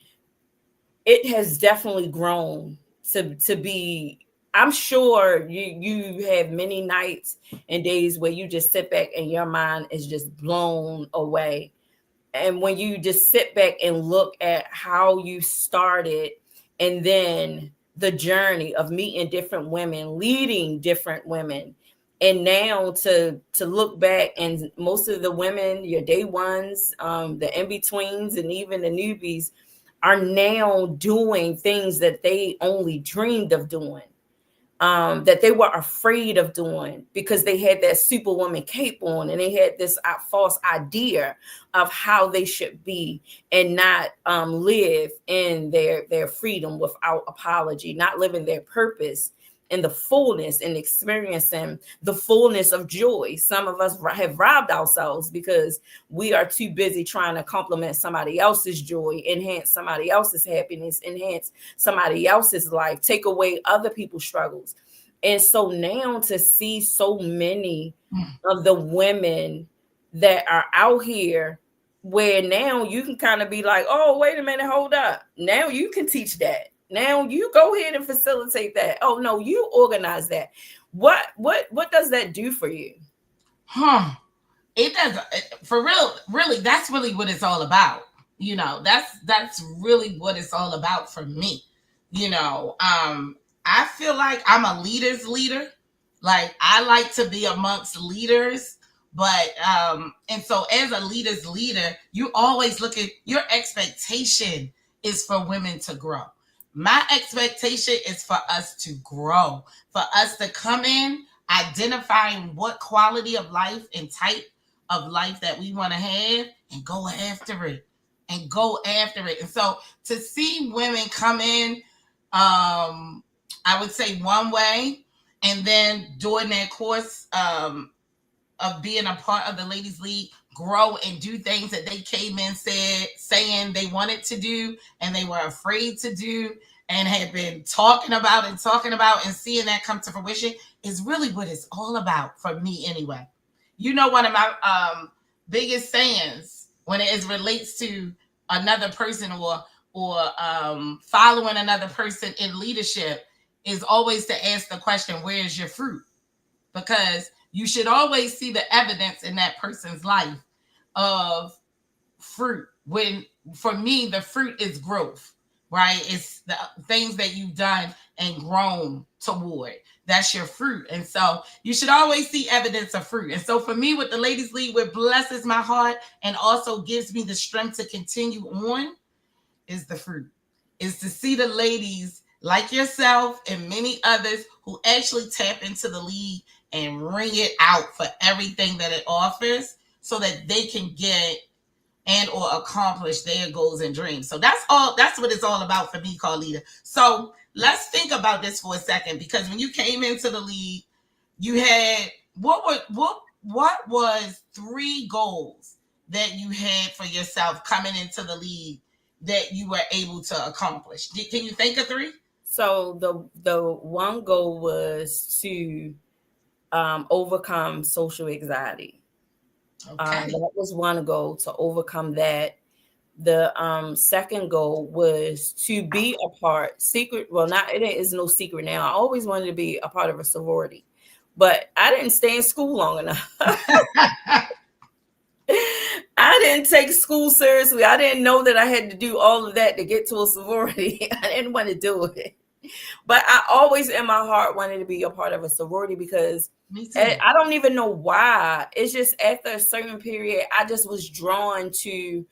it has definitely grown to be. I'm sure you have many nights and days where you just sit back and your mind is just blown away. And when you just sit back and look at how you started, and then the journey of meeting different women, leading different women, and now to look back, and most of the women, your day ones, the in-betweens, and even the newbies are now doing things that they only dreamed of doing. That they were afraid of doing because they had that superwoman cape on, and they had this false idea of how they should be and not live in their freedom without apology, not living their purpose in the fullness and experiencing the fullness of joy. Some of us have robbed ourselves because we are too busy trying to complement somebody else's joy, enhance somebody else's happiness, enhance somebody else's life, take away other people's struggles. And so now to see so many of the women that are out here, where now you can kind of be like, oh, wait a minute, hold up. Now you can teach that. Now you go ahead and facilitate that. Oh no, you organize that. What does that do for you? It does, for real. Really, that's really what it's all about. That's really what it's all about for me. I feel like I'm a leader's leader. Like, I like to be amongst leaders. But and so as a leader's leader, you always look at your expectation is for women to grow. My expectation is for us to grow, for us to come in, identifying what quality of life and type of life that we want to have, and go after it. And so to see women come in, I would say one way, and then during their course of being a part of the Ladies League, grow and do things that they came in saying they wanted to do and they were afraid to do and had been talking about and seeing that come to fruition. is really what it's all about for me anyway. You know, one of my biggest sayings when it relates to another person or following another person in leadership is always to ask the question, where's your fruit? Because you should always see the evidence in that person's life of fruit. When for me, the fruit is growth, right? It's the things that you've done and grown toward. That's your fruit. And so you should always see evidence of fruit. And so for me, with the Ladies League, what blesses my heart and also gives me the strength to continue on is the fruit. Is to see the ladies like yourself and many others who actually tap into the league and wring it out for everything that it offers so that they can get and or accomplish their goals and dreams. So that's what it's all about for me, Carlita. So let's think about this for a second, because when you came into the league, you had what was 3 goals that you had for yourself coming into the league that you were able to accomplish? Can you think of 3? So the one goal was to overcome social anxiety. Okay. That was one goal, to overcome that. The second goal was to be a part, secret. Well, not it is no secret now. I always wanted to be a part of a sorority, but I didn't stay in school long enough. I didn't take school seriously. I didn't know that I had to do all of that to get to a sorority. I didn't want to do it. But I always in my heart wanted to be a part of a sorority because I don't even know why. It's just after a certain period, I just was drawn to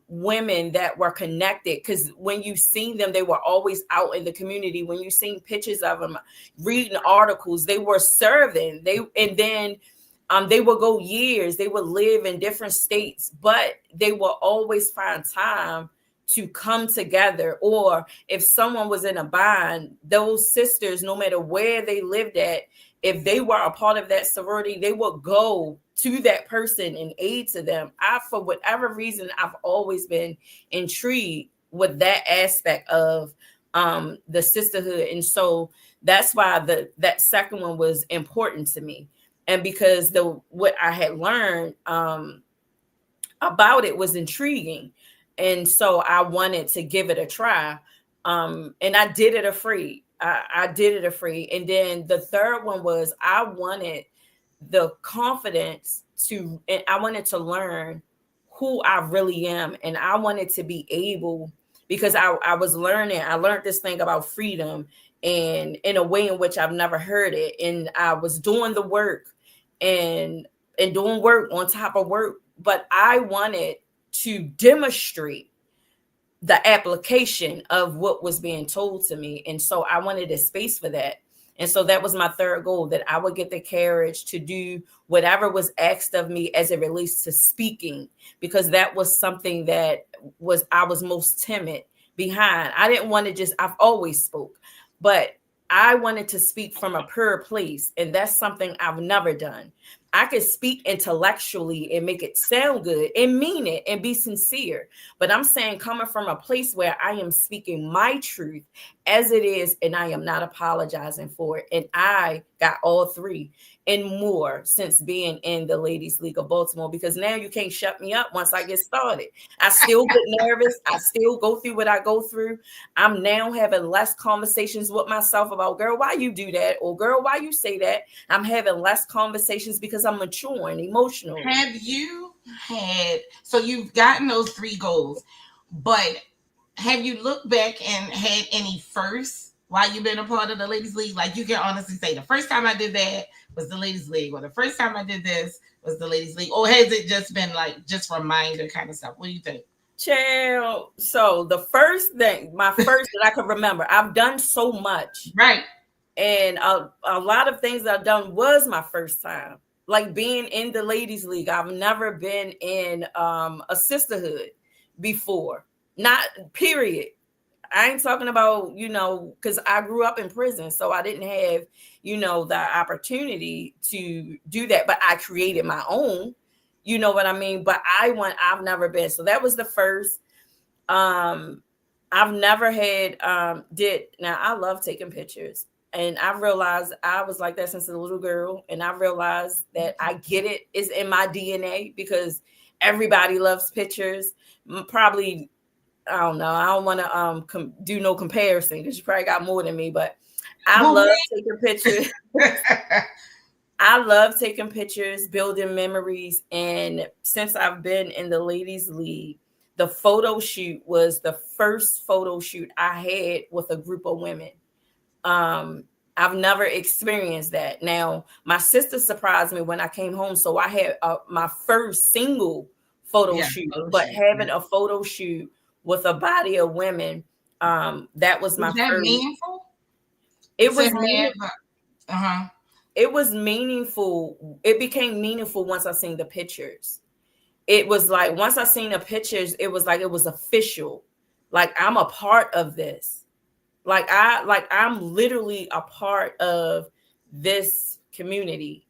women that were connected, because when you seen them, they were always out in the community. When you seen pictures of them, reading articles, they were serving. They would go years, they would live in different states, but they will always find time to come together. Or if someone was in a bind, those sisters, no matter where they lived at, if they were a part of that sorority, they would go to that person and aid to them. For whatever reason, I've always been intrigued with that aspect of the sisterhood. And so that's why that second one was important to me. And because what I had learned about it was intriguing. And so I wanted to give it a try. And I did it afraid. I did it afraid. And then the third one was I wanted the confidence and I wanted to learn who I really am. And I wanted to be able, because I learned this thing about freedom, and in a way in which I've never heard it. And I was doing the work and doing work on top of work, but I wanted to demonstrate the application of what was being told to me. And so I wanted a space for that. And so that was my third goal, that I would get the courage to do whatever was asked of me as it relates to speaking, because that was something that I was most timid behind. I didn't want to I've always spoke, but I wanted to speak from a pure place. And that's something I've never done. I could speak intellectually and make it sound good and mean it and be sincere. But I'm saying coming from a place where I am speaking my truth as it is, and I am not apologizing for it. And I got all 3 and more since being in the Ladies League of Baltimore, because now you can't shut me up once I get started. I still get nervous. I still go through what I go through. I'm now having less conversations with myself about, girl, why you do that? Or girl, why you say that? I'm having less conversations because I'm mature and emotional. So you've gotten those 3 goals, but have you looked back and had any firsts while you've been a part of the Ladies League? Like, you can honestly say, the first time I did that was the Ladies League, or the first time I did this was the Ladies League, or has it just been like just reminder kind of stuff? What do you think? Child. So the first thing, my first that I could remember, I've done so much. Right. And a lot of things that I've done was my first time. Like being in the Ladies League. I've never been in a sisterhood before. Not period. I ain't talking about, because I grew up in prison, so I didn't have, the opportunity to do that. But I created my own, you know what I mean? But I've never been. So that was the first. I've never had now I love taking pictures. And I realized I was like that since a little girl. And I realized that I get it. It's in my DNA because everybody loves pictures. Probably, I don't know. I don't want to do no comparison because you probably got more than me. But I love taking pictures. I love taking pictures, building memories. And since I've been in the Ladies League, the photo shoot was the first photo shoot I had with a group of women. I've never experienced that. Now, my sister surprised me when I came home. So I had my first single photo shoot, but having a photo shoot with a body of women, that was my that first. Meaningful? It was meaningful. It was meaningful. It became meaningful once I seen the pictures. It was like once I seen the pictures, it was like it was official. Like I'm a part of this. I'm literally a part of this community.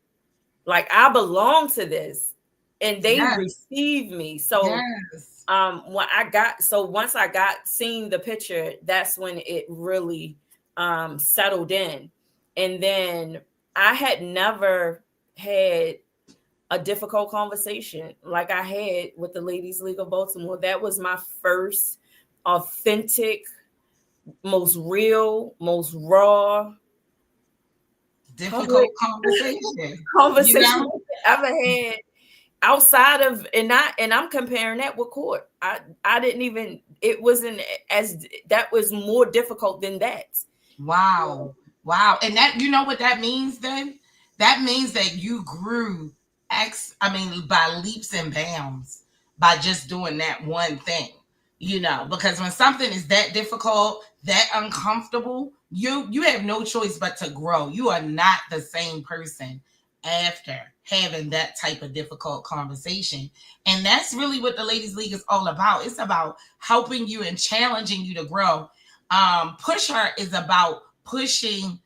Like I belong to this, and they received me. So once I got seeing the picture, that's when it really settled in. And then I had never had a difficult conversation like I had with the Ladies League of Baltimore. That was my first authentic, most real, most raw, difficult conversation you know? I've ever had outside of, and I'm comparing that with court. I didn't even, it wasn't as, that was more difficult than that. Wow. And that, you know what that means then? That means that you grew by leaps and bounds by just doing that one thing, because when something is that difficult, that uncomfortable, you have no choice but to grow. You are not the same person after having that type of difficult conversation. And that's really what the Ladies League is all about. It's about helping you and challenging you to grow. PUS'HER is about pushing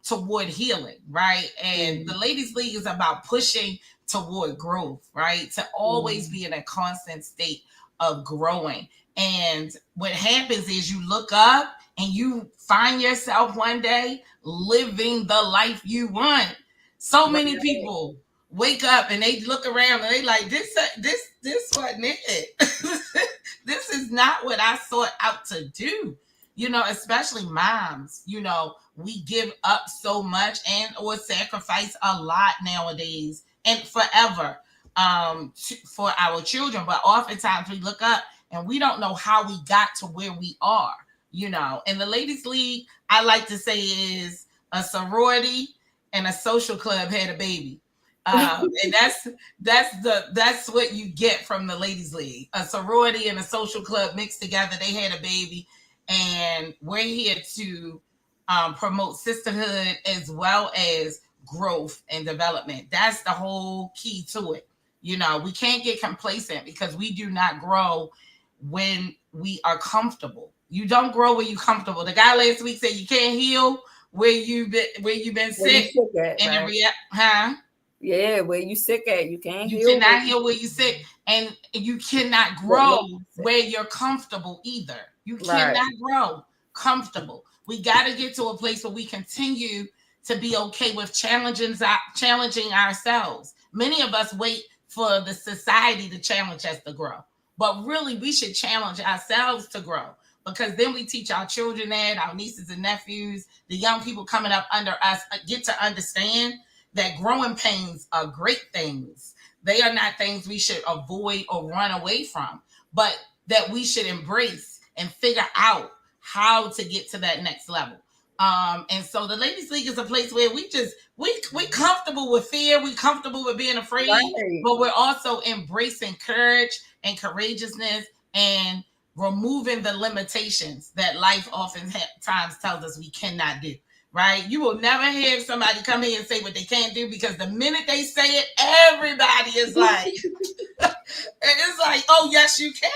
toward healing, right? And the Ladies League is about pushing toward growth, right? To always be in a constant state of growing. And what happens is you look up and you find yourself one day living the life you want. So many people wake up and they look around and they like, this wasn't it. This is not what I sought out to do. Especially moms, we give up so much and or sacrifice a lot nowadays and forever for our children. But oftentimes we look up and we don't know how we got to where we are, And the Ladies League, I like to say, is a sorority and a social club had a baby. And that's what you get from the Ladies League. A sorority and a social club mixed together. They had a baby. And we're here to promote sisterhood as well as growth and development. That's the whole key to it. We can't get complacent because we do not grow when we are comfortable. You don't grow when you're comfortable. The guy last week said you can't heal where you've been sick. Yeah, where you sick at, you can't heal. You cannot heal where you sick, and you cannot grow where you're comfortable either. You cannot grow comfortable. We got to get to a place where we continue to be okay with challenging ourselves. Many of us wait for the society to challenge us to grow, but really we should challenge ourselves to grow, because then we teach our children that, our nieces and nephews, the young people coming up under us get to understand that growing pains are great things. They are not things we should avoid or run away from, but that we should embrace and figure out how to get to that next level. And so the Ladies League is a place where we comfortable with fear, we comfortable with being afraid, but we're also embracing courage and courageousness and removing the limitations that life oftentimes tells us we cannot do. Right? You will never have somebody come here and say what they can't do, because the minute they say it, everybody is like, it's like, oh, yes, you can.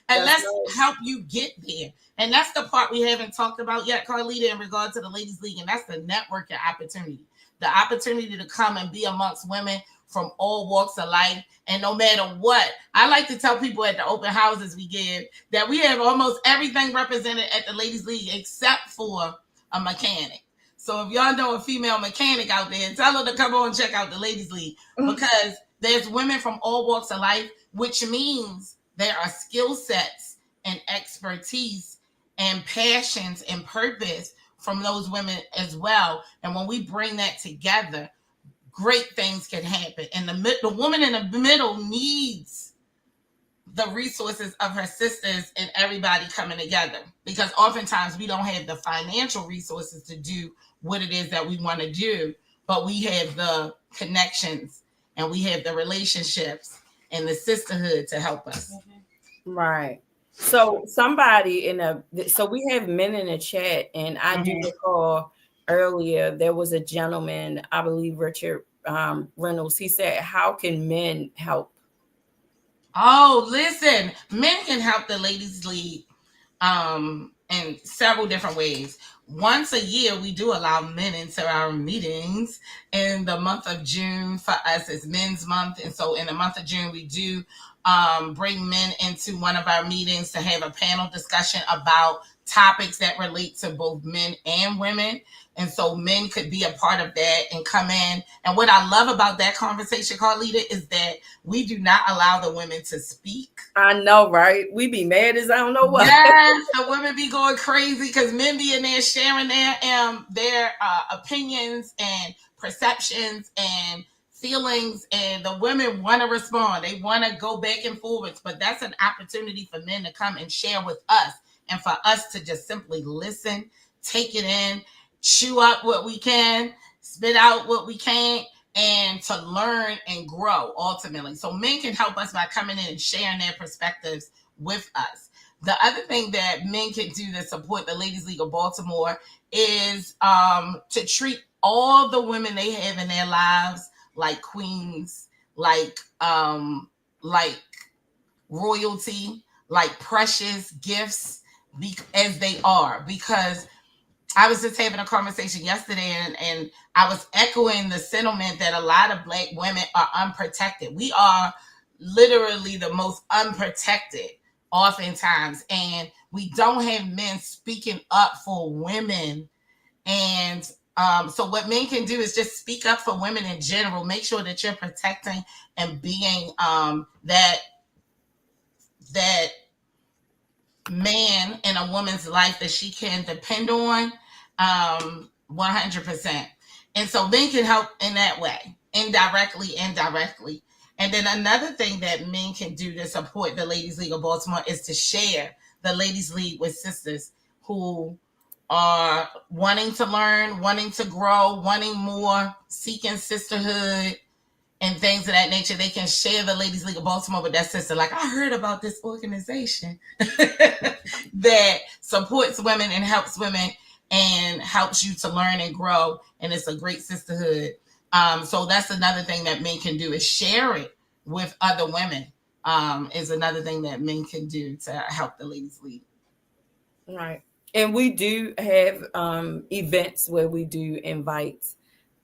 And let's help you get there. And that's the part we haven't talked about yet, Carlita, in regard to the Ladies League. And that's the networking opportunity. The opportunity to come and be amongst women from all walks of life. And no matter what, I like to tell people at the open houses we give that we have almost everything represented at the Ladies League except for a mechanic. So if y'all know a female mechanic out there, tell her to come on and check out the Ladies League, because there's women from all walks of life, which means there are skill sets and expertise and passions and purpose from those women as well. And when we bring that together, great things can happen. And the woman in the middle needs the resources of her sisters and everybody coming together, because oftentimes we don't have the financial resources to do what it is that we want to do, but we have the connections and we have the relationships and the sisterhood to help us. Right. So somebody so we have men in the chat, and I do recall earlier there was a gentleman, I believe Richard Reynolds. He said, how can men help? Oh, listen, men can help the Ladies League in several different ways. Once a year, we do allow men into our meetings. In the month of June, for us, it's Men's Month. And so in the month of June, we do bring men into one of our meetings to have a panel discussion about topics that relate to both men and women. And so men could be a part of that and come in. And what I love about that conversation, Carlita, is that we do not allow the women to speak. I know, right? We be mad as I don't know what. Yes, the women be going crazy because men be in there sharing their opinions and perceptions and feelings, and the women want to respond. They want to go back and forwards, but that's an opportunity for men to come and share with us, and for us to just simply listen, take it in, chew up what we can, spit out what we can't, and to learn and grow ultimately. So men can help us by coming in and sharing their perspectives with us. The other thing that men can do to support the Ladies League of Baltimore is to treat all the women they have in their lives like queens, like royalty, like precious gifts, as they are. Because I was just having a conversation yesterday, and I was echoing the sentiment that a lot of Black women are unprotected. We are literally the most unprotected oftentimes, and we don't have men speaking up for women. And so what men can do is just speak up for women in general. Make sure that you're protecting and being that man in a woman's life that she can depend on 100%. And so men can help in that way, indirectly. And then another thing that men can do to support the Ladies League of Baltimore is to share the Ladies League with sisters who are wanting to learn, wanting to grow, wanting more, seeking sisterhood and things of that nature. They can share the Ladies League of Baltimore with that sister. Like, I heard about this organization that supports women and helps women and helps you to learn and grow. And it's a great sisterhood. So that's another thing that men can do, is share it with other women. Is another thing that men can do to help the Ladies League. Right. And we do have events where we do invite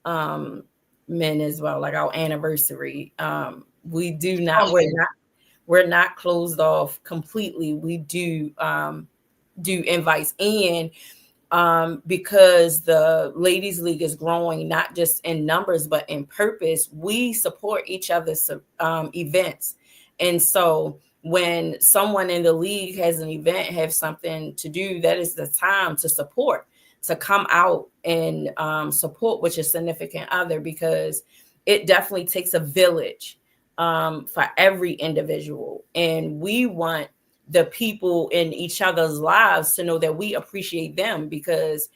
men as well, like our anniversary. We do not, we're not closed off completely. We do invites, and because the Ladies League is growing not just in numbers but in purpose, we support each other's events. And so when someone in the league has an event, have something to do, that is the time to support, to come out and support with your significant other, because it definitely takes a village for every individual. And we want the people in each other's lives to know that we appreciate them, because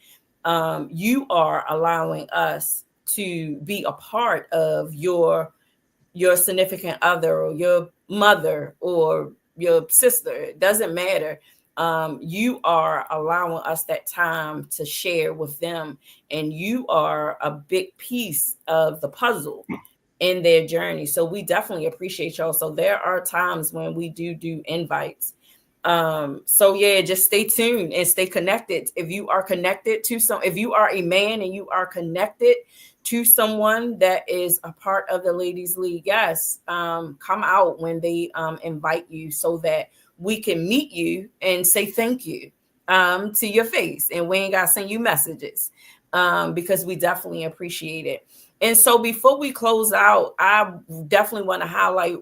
you are allowing us to be a part of your significant other, or your mother, or your sister. It doesn't matter. You are allowing us that time to share with them, and you are a big piece of the puzzle in their journey. So we definitely appreciate y'all. So there are times when we do invites. So yeah, just stay tuned and stay connected. If you are connected to if you are a man and you are connected to someone that is a part of the Ladies League, yes, come out when they invite you, so that we can meet you and say thank you to your face, and we ain't got to send you messages. because we definitely appreciate it. And so before we close out, I definitely want to highlight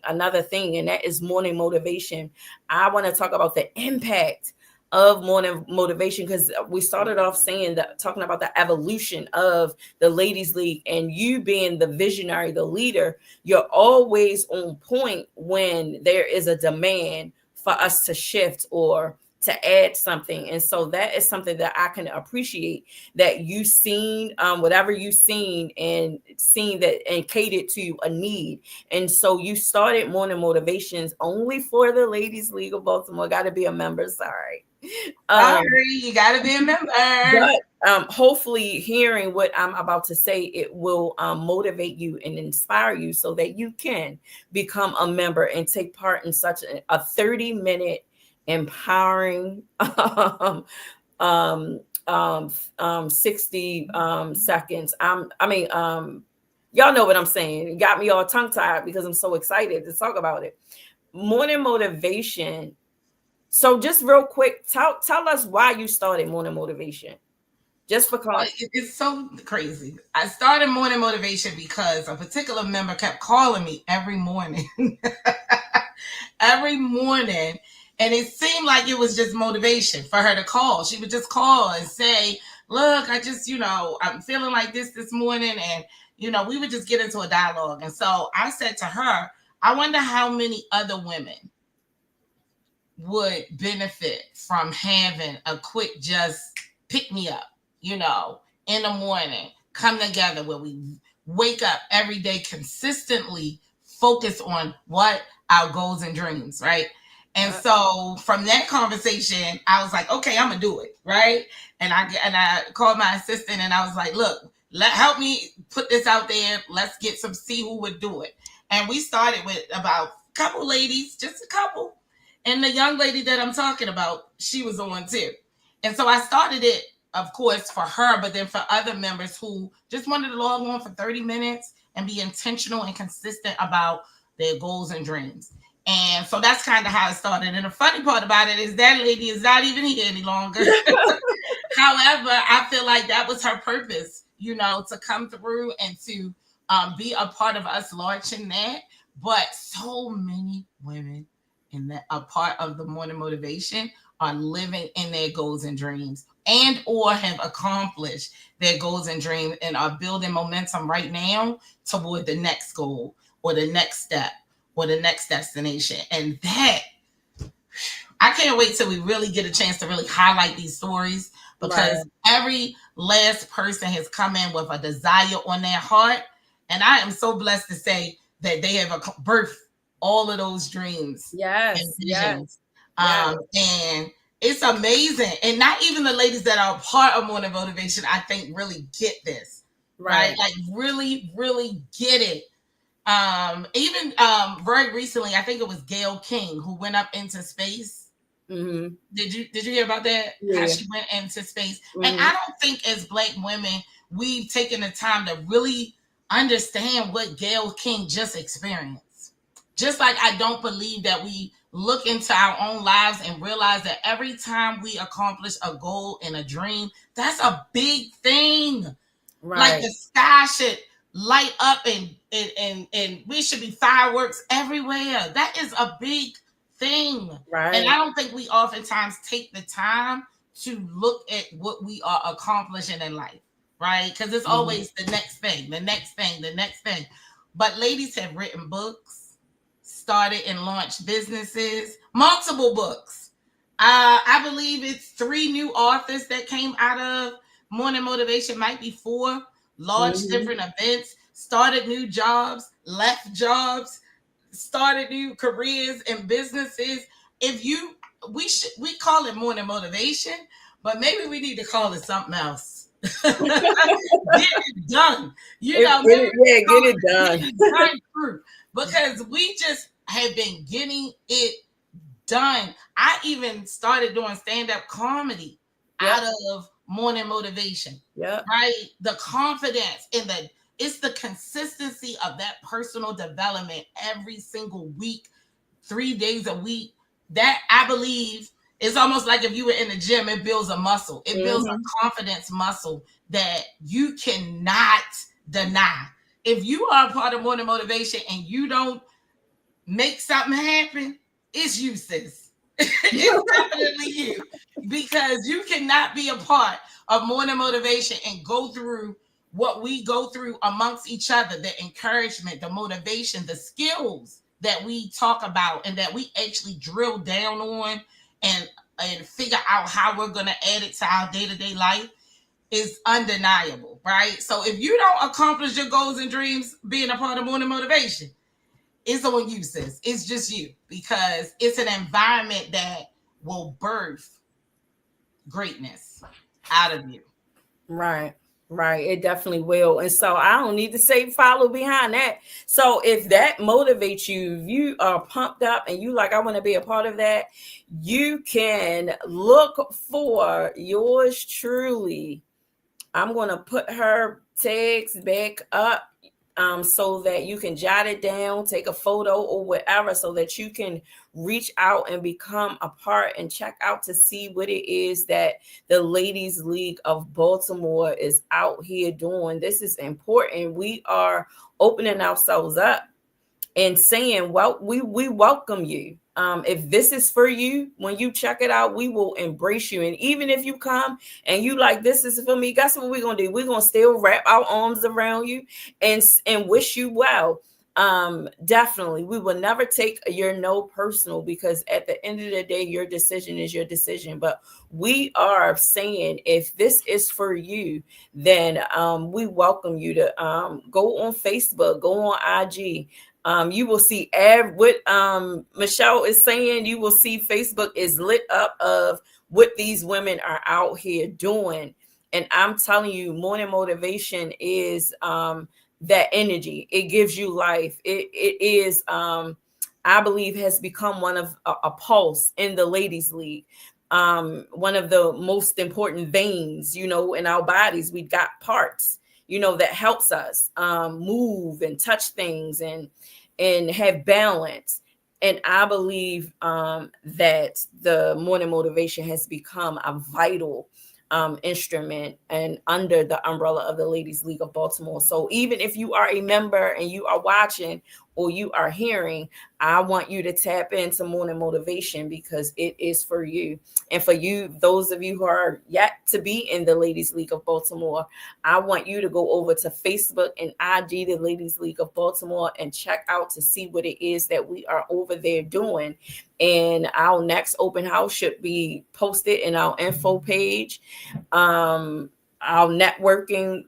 another thing, and that is morning motivation. I want to talk about the impact of morning motivation, because we started off saying that, talking about the evolution of the Ladies League, and you being the visionary, the leader, you're always on point when there is a demand for us to shift or to add something. And so that is something that I can appreciate, that you seen whatever you seen and seen that and catered to a need. And so you started morning motivations only for the Ladies League of Baltimore. Got to be a member. Sorry. Sorry, you got to be a member. But hopefully hearing what I'm about to say, it will motivate you and inspire you so that you can become a member and take part in such a 30-minute empowering 60 seconds. Y'all know what I'm saying. It got me all tongue tied because I'm so excited to talk about it. Morning motivation. So just real quick, tell us why you started morning motivation. Just for it's so crazy. I started morning motivation because a particular member kept calling me every morning. Every morning. And it seemed like it was just motivation for her to call. She would just call and say, look, I just, I'm feeling like this morning. And, we would just get into a dialogue. And so I said to her, I wonder how many other women would benefit from having a quick just pick me up, in the morning, come together where we wake up every day consistently, focus on what our goals and dreams, right? And so from that conversation, I was like, okay, I'm gonna do it, right? And I called my assistant and I was like, look, help me put this out there. Let's see who would do it. And we started with about a couple ladies, just a couple. And the young lady that I'm talking about, she was on too. And so I started it, of course, for her, but then for other members who just wanted to log on for 30 minutes and be intentional and consistent about their goals and dreams. And so that's kind of how it started. And the funny part about it is that lady is not even here any longer. However, I feel like that was her purpose, to come through and to be a part of us launching that. But so many women in that a part of the morning motivation are living in their goals and dreams and or have accomplished their goals and dreams and are building momentum right now toward the next goal or the next step or the next destination. And that, I can't wait till we really get a chance to really highlight these stories, because every last person has come in with a desire on their heart. And I am so blessed to say that they have birthed all of those dreams and visions. And it's amazing. And not even the ladies that are part of morning motivation, I think, really get this. Right? Like really, really get it. Even very recently, I think it was Gayle King who went up into space. Mm-hmm. Did you hear about that? Yeah. How she went into space. Mm-hmm. And I don't think as Black women we've taken the time to really understand what Gayle King just experienced. Just like I don't believe that we look into our own lives and realize that every time we accomplish a goal and a dream, that's a big thing. Right. Like the sky should light up and we should be fireworks everywhere. That is a big thing. Right. And I don't think we oftentimes take the time to look at what we are accomplishing in life. Right? Because it's always the next thing, the next thing, the next thing. But ladies have written books, started and launched businesses, multiple books. I believe it's 3 new authors that came out of Morning Motivation, might be 4, launched different events, started new jobs, left jobs, started new careers and businesses. We call it Morning Motivation, but maybe we need to call it something else. Get it done. Get it done. Because we just have been getting it done. I even started doing stand-up comedy out of Morning Motivation. Yeah. Right? The confidence and it's the consistency of that personal development every single week, 3 days a week. That I believe It's almost like if you were in the gym, it builds a muscle. It builds a Mhm. confidence muscle that you cannot deny. If you are a part of Morning Motivation and you don't make something happen, it's you, sis. It's definitely you. Because you cannot be a part of Morning Motivation and go through what we go through amongst each other, the encouragement, the motivation, the skills that we talk about and that we actually drill down on and figure out how we're going to add it to our day-to-day life is undeniable, right? So if you don't accomplish your goals and dreams being a part of Morning Motivation, it's on you, sis. It's just you, because it's an environment that will birth greatness out of you. Right. Right. It definitely will. And so I don't need to say follow behind that. So if that motivates you, if you are pumped up and you like, I want to be a part of that, you can look for yours truly. I'm going to put her tags back up so that you can jot it down, take a photo or whatever, so that you can reach out and become a part and check out to see what it is that the Ladies League of Baltimore is out here doing. This is important. We are opening ourselves up and saying, well, we welcome you. If this is for you, when you check it out, we will embrace you. And even if you come and you like, this is for me, guess what we're gonna do? We're gonna still wrap our arms around you and wish you well. Definitely, we will never take your no personal, because at the end of the day, your decision is your decision. But we are saying, if this is for you, then we welcome you to go on Facebook, go on IG. You will see what Michelle is saying. You will see Facebook is lit up of what these women are out here doing. And I'm telling you, Morning Motivation is that energy. It gives you life. It is, I believe, has become one of a pulse in the Ladies League. One of the most important veins, in our bodies. We've got parts, that helps us move and touch things and have balance. And I believe that the Morning Motivation has become a vital instrument and under the umbrella of the Ladies League of Baltimore. So even if you are a member and you are watching or you are hearing, I want you to tap into Morning Motivation, because it is for you. And for you, those of you who are yet to be in the Ladies League of Baltimore, I want you to go over to Facebook and IG, the Ladies League of Baltimore, and check out to see what it is that we are over there doing. And our next open house should be posted in our info page. Our networking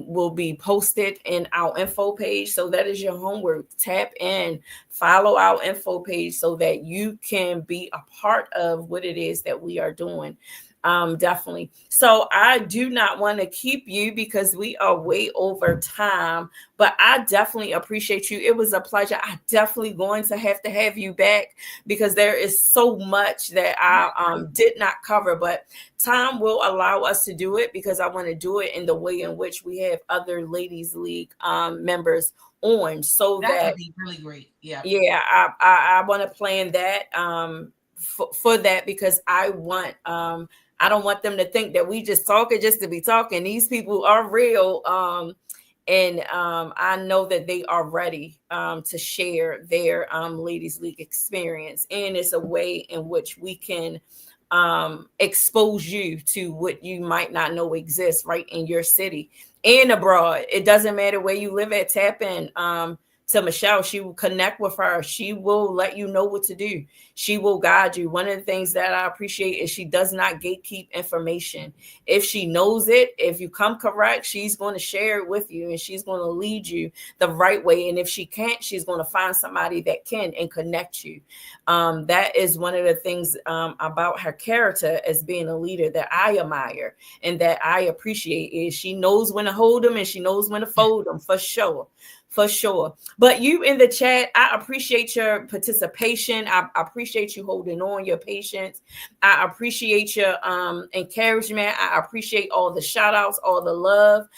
will be posted in our info page. So that is your homework. Tap in, follow our info page so that you can be a part of what it is that we are doing. Definitely. So I do not want to keep you because we are way over time, but I definitely appreciate you. It was a pleasure. I definitely going to have you back, because there is so much that I did not cover, but time will allow us to do it, because I want to do it in the way in which we have other Ladies League members on, so that would be really great. Yeah. I want to plan that for that, because I don't want them to think that we just talking just to be talking. These people are real. And I know that they are ready to share their Ladies League experience. And it's a way in which we can expose you to what you might not know exists right in your city and abroad. It doesn't matter where you live at. Tap in to Michelle. She will connect with her. She will let you know what to do. She will guide you. One of the things that I appreciate is she does not gatekeep information. If she knows it, if you come correct, she's going to share it with you, and she's going to lead you the right way. And if she can't, she's going to find somebody that can and connect you. That is one of the things about her character as being a leader that I admire and that I appreciate, is she knows when to hold them and she knows when to fold them, for sure. For sure. But you in the chat, I appreciate your participation. I appreciate you holding on, your patience. I appreciate your encouragement. I appreciate all the shout outs, all the love.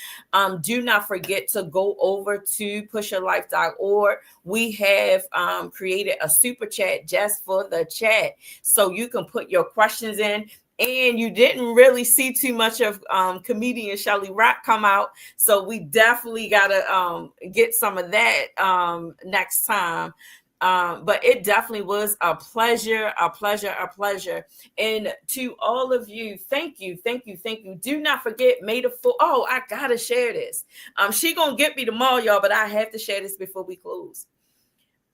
Do not forget to go over to pusherlife.org. We have created a super chat just for the chat. So you can put your questions in. And you didn't really see too much of comedian ShellieRoc come out. So we definitely got to get some of that next time. But it definitely was a pleasure. And to all of you, thank you. Do not forget, May the 4th. Oh, I got to share this. She going to get me tomorrow, y'all, but I have to share this before we close.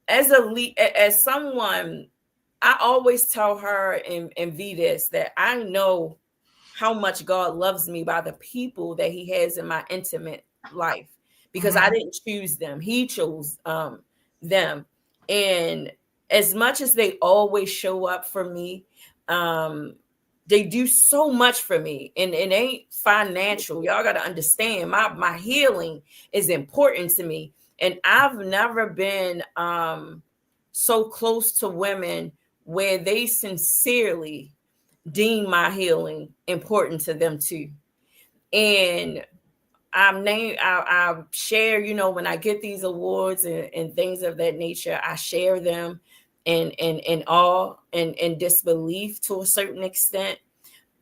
As someone, I always tell her and V this, that I know how much God loves me by the people that he has in my intimate life, because I didn't choose them. He chose them. And as much as they always show up for me, they do so much for me, and it ain't financial. Y'all got to understand, my healing is important to me. And I've never been so close to women where they sincerely deem my healing important to them too. And I share, when I get these awards and things of that nature, I share them in awe and disbelief to a certain extent.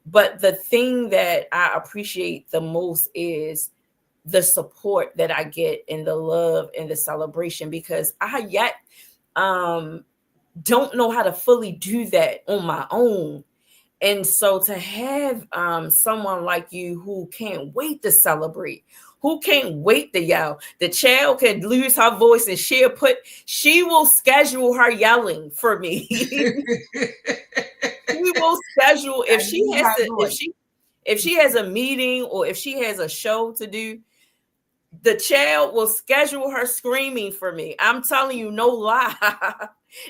But the thing that I appreciate the most is the support that I get, and the love and the celebration, because I yet don't know how to fully do that on my own. And so to have someone like you who can't wait to celebrate, who can't wait to yell, the child could lose her voice and she will schedule her yelling for me. She will schedule if she has a meeting or if she has a show to do. The child will schedule her screaming for me. I'm telling you, no lie.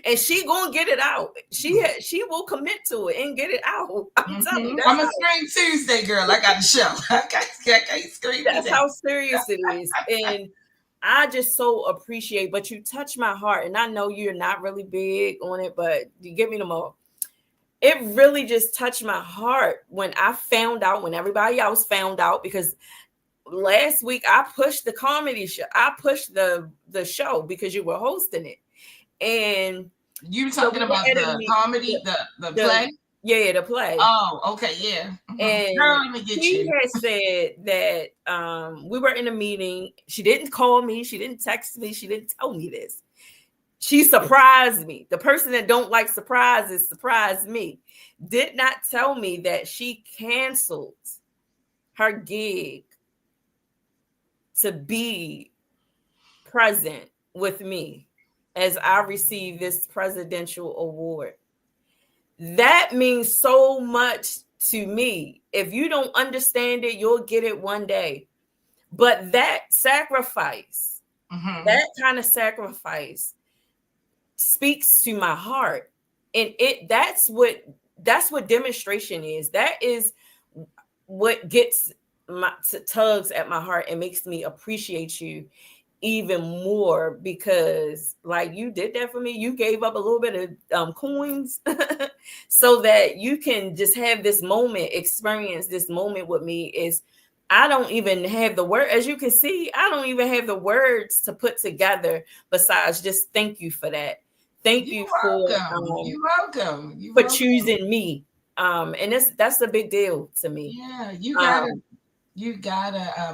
And she gonna get it out. She will commit to it and get it out. I'm telling you. I'm a scream Tuesday girl. I got the show. I can't scream. That's how serious it is. And I just so appreciate. But you touch my heart, and I know you're not really big on it, but you give me the more. It really just touched my heart when I found out, when everybody else found out, because last week I pushed the comedy show. I pushed the show because you were hosting it. And you talking about the comedy, the play? Yeah, the play. Oh, okay, yeah. And girl, let me get she had said that we were in a meeting. She didn't call me. She didn't text me. She didn't tell me this. She surprised me. The person that don't like surprises surprised me. Did not tell me that she canceled her gig to be present with me as I receive this presidential award. That means so much to me. If you don't understand it, you'll get it one day. But that sacrifice, that kind of sacrifice speaks to my heart. And that's what demonstration is. That is what gets tugs at my heart and makes me appreciate you even more, because like you did that for me. You gave up a little bit of coins so that you can just have this moment, experience this moment with me. Is I don't even have the word, as you can see, I don't even have the words to put together besides just thank you for that. Thank you for you're welcome. For choosing me. And that's a big deal to me. Yeah, you gotta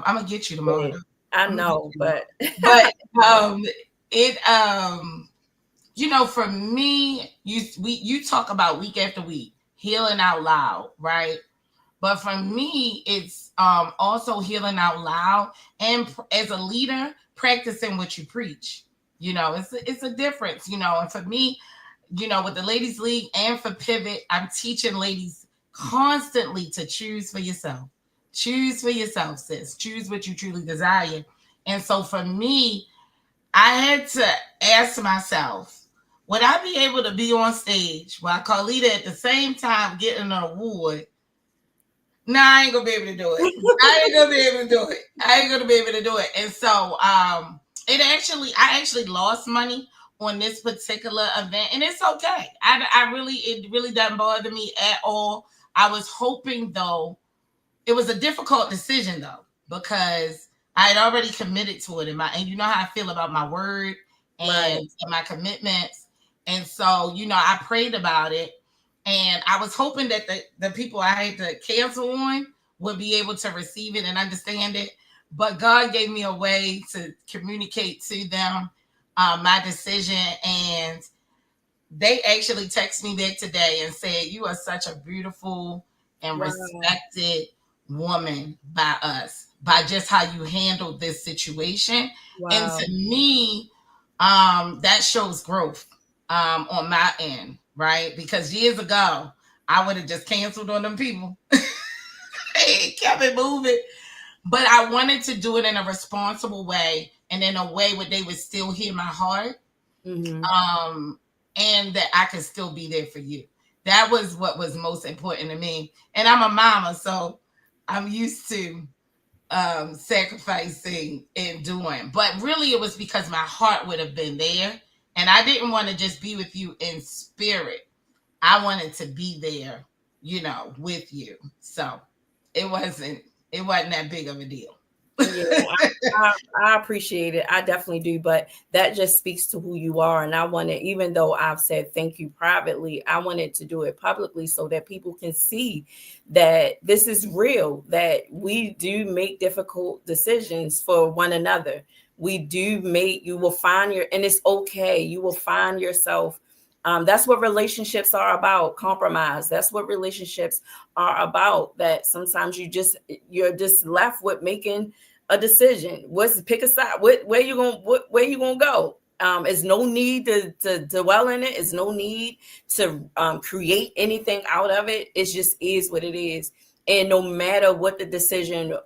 I'm gonna get you tomorrow. I know, but for me, you talk about week after week healing out loud, right? But for me, it's also healing out loud, and as a leader, practicing what you preach. It's a difference. And for me, with the Ladies League and for Pivot, I'm teaching ladies constantly to choose for yourself. Choose for yourself, sis. Choose what you truly desire. And so for me, I had to ask myself, would I be able to be on stage while Carlita at the same time getting an award? No, I ain't gonna be able to do it. I ain't gonna be able to do it. And so I actually lost money on this particular event, and it's okay. It really doesn't bother me at all. I was hoping though, it was a difficult decision though, because I had already committed to it, and you know how I feel about my word Right. and my commitments. And so, I prayed about it, and I was hoping that the people I had to cancel on would be able to receive it and understand it. But God gave me a way to communicate to them my decision, and they actually texted me back today and said, "You are such a beautiful and Wow. respected woman by us, by just how you handled this situation." And Wow. to me, that shows growth on my end, right? Because years ago, I would have just canceled on them people. Hey, kept it moving. But I wanted to do it in a responsible way, and in a way where they would still hear my heart, Mm-hmm. and that I could still be there for you. That was what was most important to me. And I'm a mama, so I'm used to sacrificing and doing. But really, it was because my heart would have been there, and I didn't want to just be with you in spirit. I wanted to be there, with you. So it wasn't it wasn't that big of a deal. Yeah, I appreciate it. I definitely do. But that just speaks to who you are. And I wanted, even though I've said thank you privately, I wanted to do it publicly so that people can see that this is real, that we do make difficult decisions for one another. You will find and it's okay. You will find yourself. That's what relationships are about, compromise. That's what relationships are about. That sometimes you're just left with making a decision. Pick a side. Where you gonna go? There's no need to dwell in it. There's no need to create anything out of it. It just is what it is. And no matter what the decision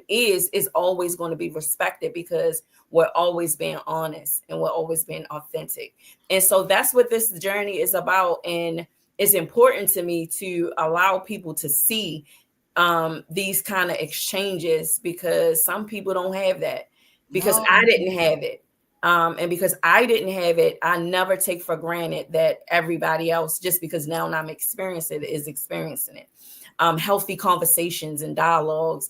is always going to be respected, because we're always being honest and we're always being authentic. And so that's what this journey is about. And it's important to me to allow people to see these kind of exchanges, because some people don't have that, because No. I didn't have it. And because I didn't have it, I never take for granted that everybody else, just because now I'm experiencing it, is experiencing it. Healthy conversations and dialogues.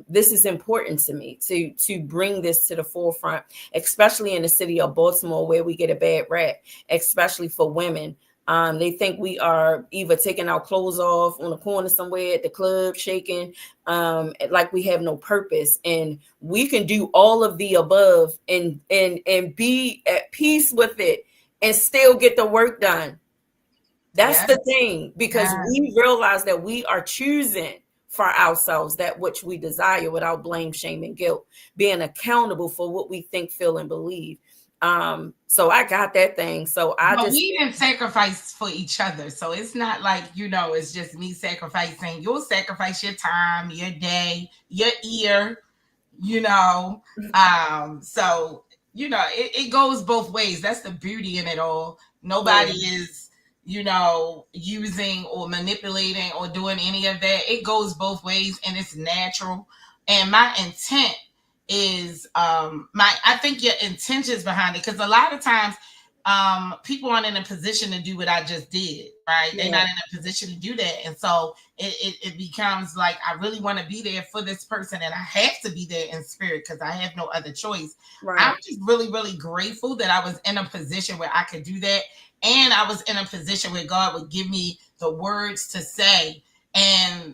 This is important to me to bring this to the forefront, especially in the city of Baltimore, where we get a bad rap, especially for women. They think we are either taking our clothes off on the corner somewhere at the club, shaking, like we have no purpose. And we can do all of the above and be at peace with it and still get the work done. That's Yes. the thing, because Yes. we realize that we are choosing for ourselves that which we desire without blame, shame, and guilt, being accountable for what we think, feel, and believe. So I got that thing. So But we didn't sacrifice for each other. So it's not like, it's just me sacrificing. You'll sacrifice your time, your day, your ear, you know. So, it goes both ways. That's the beauty in it all. Nobody is, using or manipulating or doing any of that. It goes both ways, and it's natural. And my intent is I think your intentions behind it, because a lot of times people aren't in a position to do what I just did, right? They're not in a position to do that. And so it becomes like, I really want to be there for this person, and I have to be there in spirit because I have no other choice. Right. I'm just really, really grateful that I was in a position where I could do that. And I was in a position where God would give me the words to say and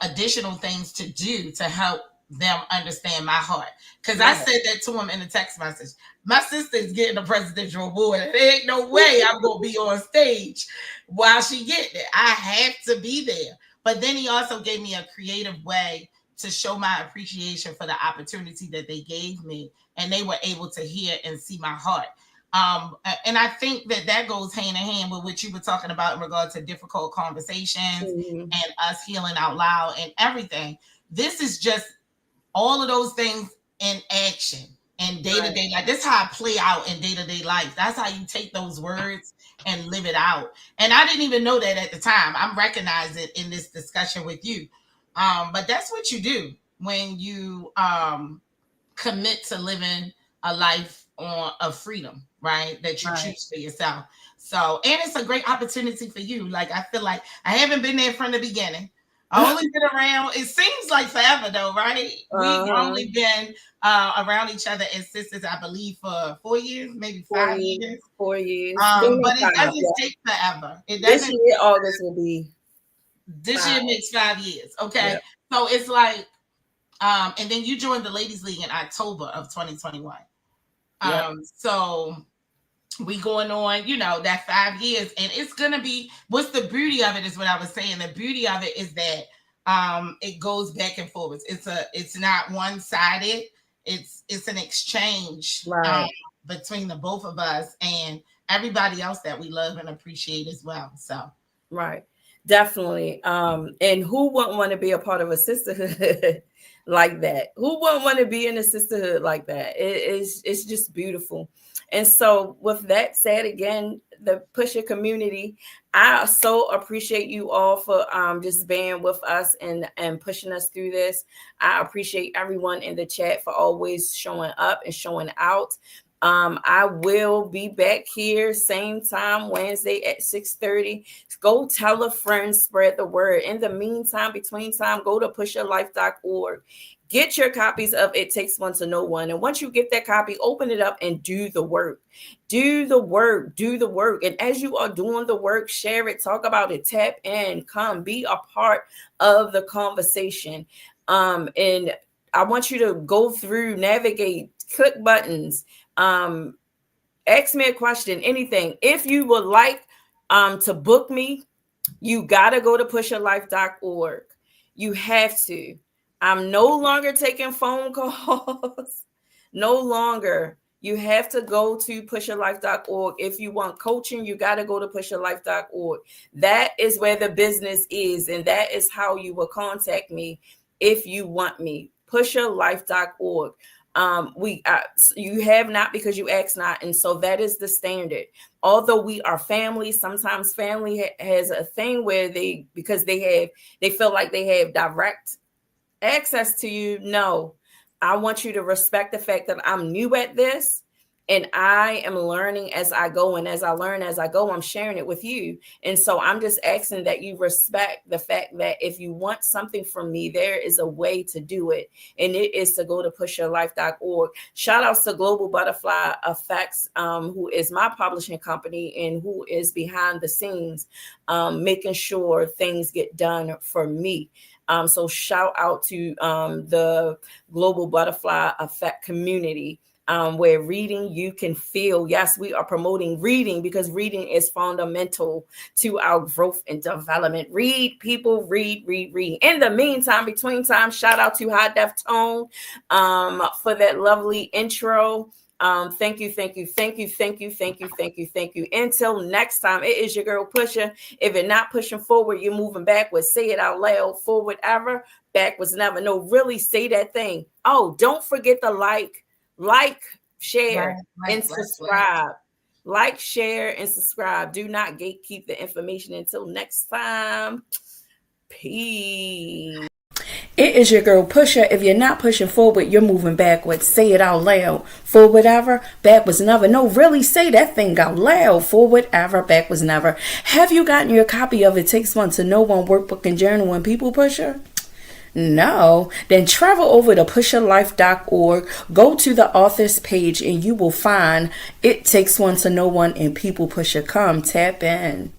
additional things to do to help them understand my heart. Because I said that to him in a text message. My sister is getting a presidential award. There ain't no way I'm going to be on stage while she getting it. I have to be there. But then he also gave me a creative way to show my appreciation for the opportunity that they gave me. And they were able to hear and see my heart. And I think that goes hand in hand with what you were talking about in regard to difficult conversations and us healing out loud and everything. This is just all of those things in action and day-to-day life. This is how I play out in day-to-day life. That's how you take those words and live it out. And I didn't even know that at the time. I'm recognizing it in this discussion with you. But that's what you do when you commit to living a life of freedom, right? That you Right. choose for yourself. So, and it's a great opportunity for you. Like, I feel like I haven't been there from the beginning. I only been around, it seems like forever though, right? We've only been around each other as sisters, I believe, for 4 years, maybe 5 years. 4 years. Going But on it 5, doesn't yeah. take forever. It This doesn't. year, August will be This 5. year makes 5 years. Okay. Yep. So it's like, and then you joined the Ladies League in October of 2021. Yep. So we going on, that 5 years, and it's gonna be, what's the beauty of it is what I was saying. The beauty of it is that it goes back and forwards. It's not one-sided, it's an exchange Right. between the both of us and everybody else that we love and appreciate as well. So Right. Definitely. And who wouldn't want to be a part of a sisterhood like that? Who wouldn't want to be in a sisterhood like that? It's just beautiful. And so with that said, again, the Pusher community, I so appreciate you all for just being with us and pushing us through this. I appreciate everyone in the chat for always showing up and showing out. I will be back here same time Wednesday at 6:30. Go tell a friend, spread the word. In the meantime, between time, go to PUS'HER.org. Get your copies of It Takes One to Know One. And once you get that copy, open it up and do the work. Do the work. Do the work. And as you are doing the work, share it, talk about it, tap in, come, be a part of the conversation. And I want you to go through, navigate, click buttons, ask me a question, anything. If you would like to book me, you got to go to PUSHERLife.org. You have to. I'm no longer taking phone calls. No longer. You have to go to PUSHERLife.org. If you want coaching, you got to go to PUSHERLife.org. That is where the business is, and that is how you will contact me if you want me. PUSHERLife.org. You have not because you ask not, and so that is the standard. Although we are family, sometimes family has a thing where they feel like they have direct access to you. No, I want you to respect the fact that I'm new at this and I am learning as I go, and as I learn as I go, I'm sharing it with you. And so I'm just asking that you respect the fact that if you want something from me, there is a way to do it, and it is to go to PUSHERLife.org. Shout outs to Global Butterfly Effects, who is my publishing company and who is behind the scenes, making sure things get done for me. So shout out to the Global Butterfly Effect community, where reading you can feel. Yes, we are promoting reading because reading is fundamental to our growth and development. Read, people, read. In the meantime, between time, shout out to High Def Tone for that lovely intro. Thank you. Until next time, it is your girl Pusher. If you're not pushing forward, you're moving backwards. Say it out loud. Forward ever, backwards never. No, really say that thing. Oh, don't forget to like, share, and subscribe. Like, share, and subscribe. Do not gatekeep the information. Until next time, peace. It is your girl Pusher. If you're not pushing forward, you're moving backwards. Say it out loud. Forward ever, backwards never. No, really say that thing out loud. Forward ever, backwards never. Have you gotten your copy of It Takes One to Know One workbook and journal when people pusher? No, then travel over to PUSHERLife.org, go to the author's page, and you will find It Takes One to Know One and People Pusher. Come tap in.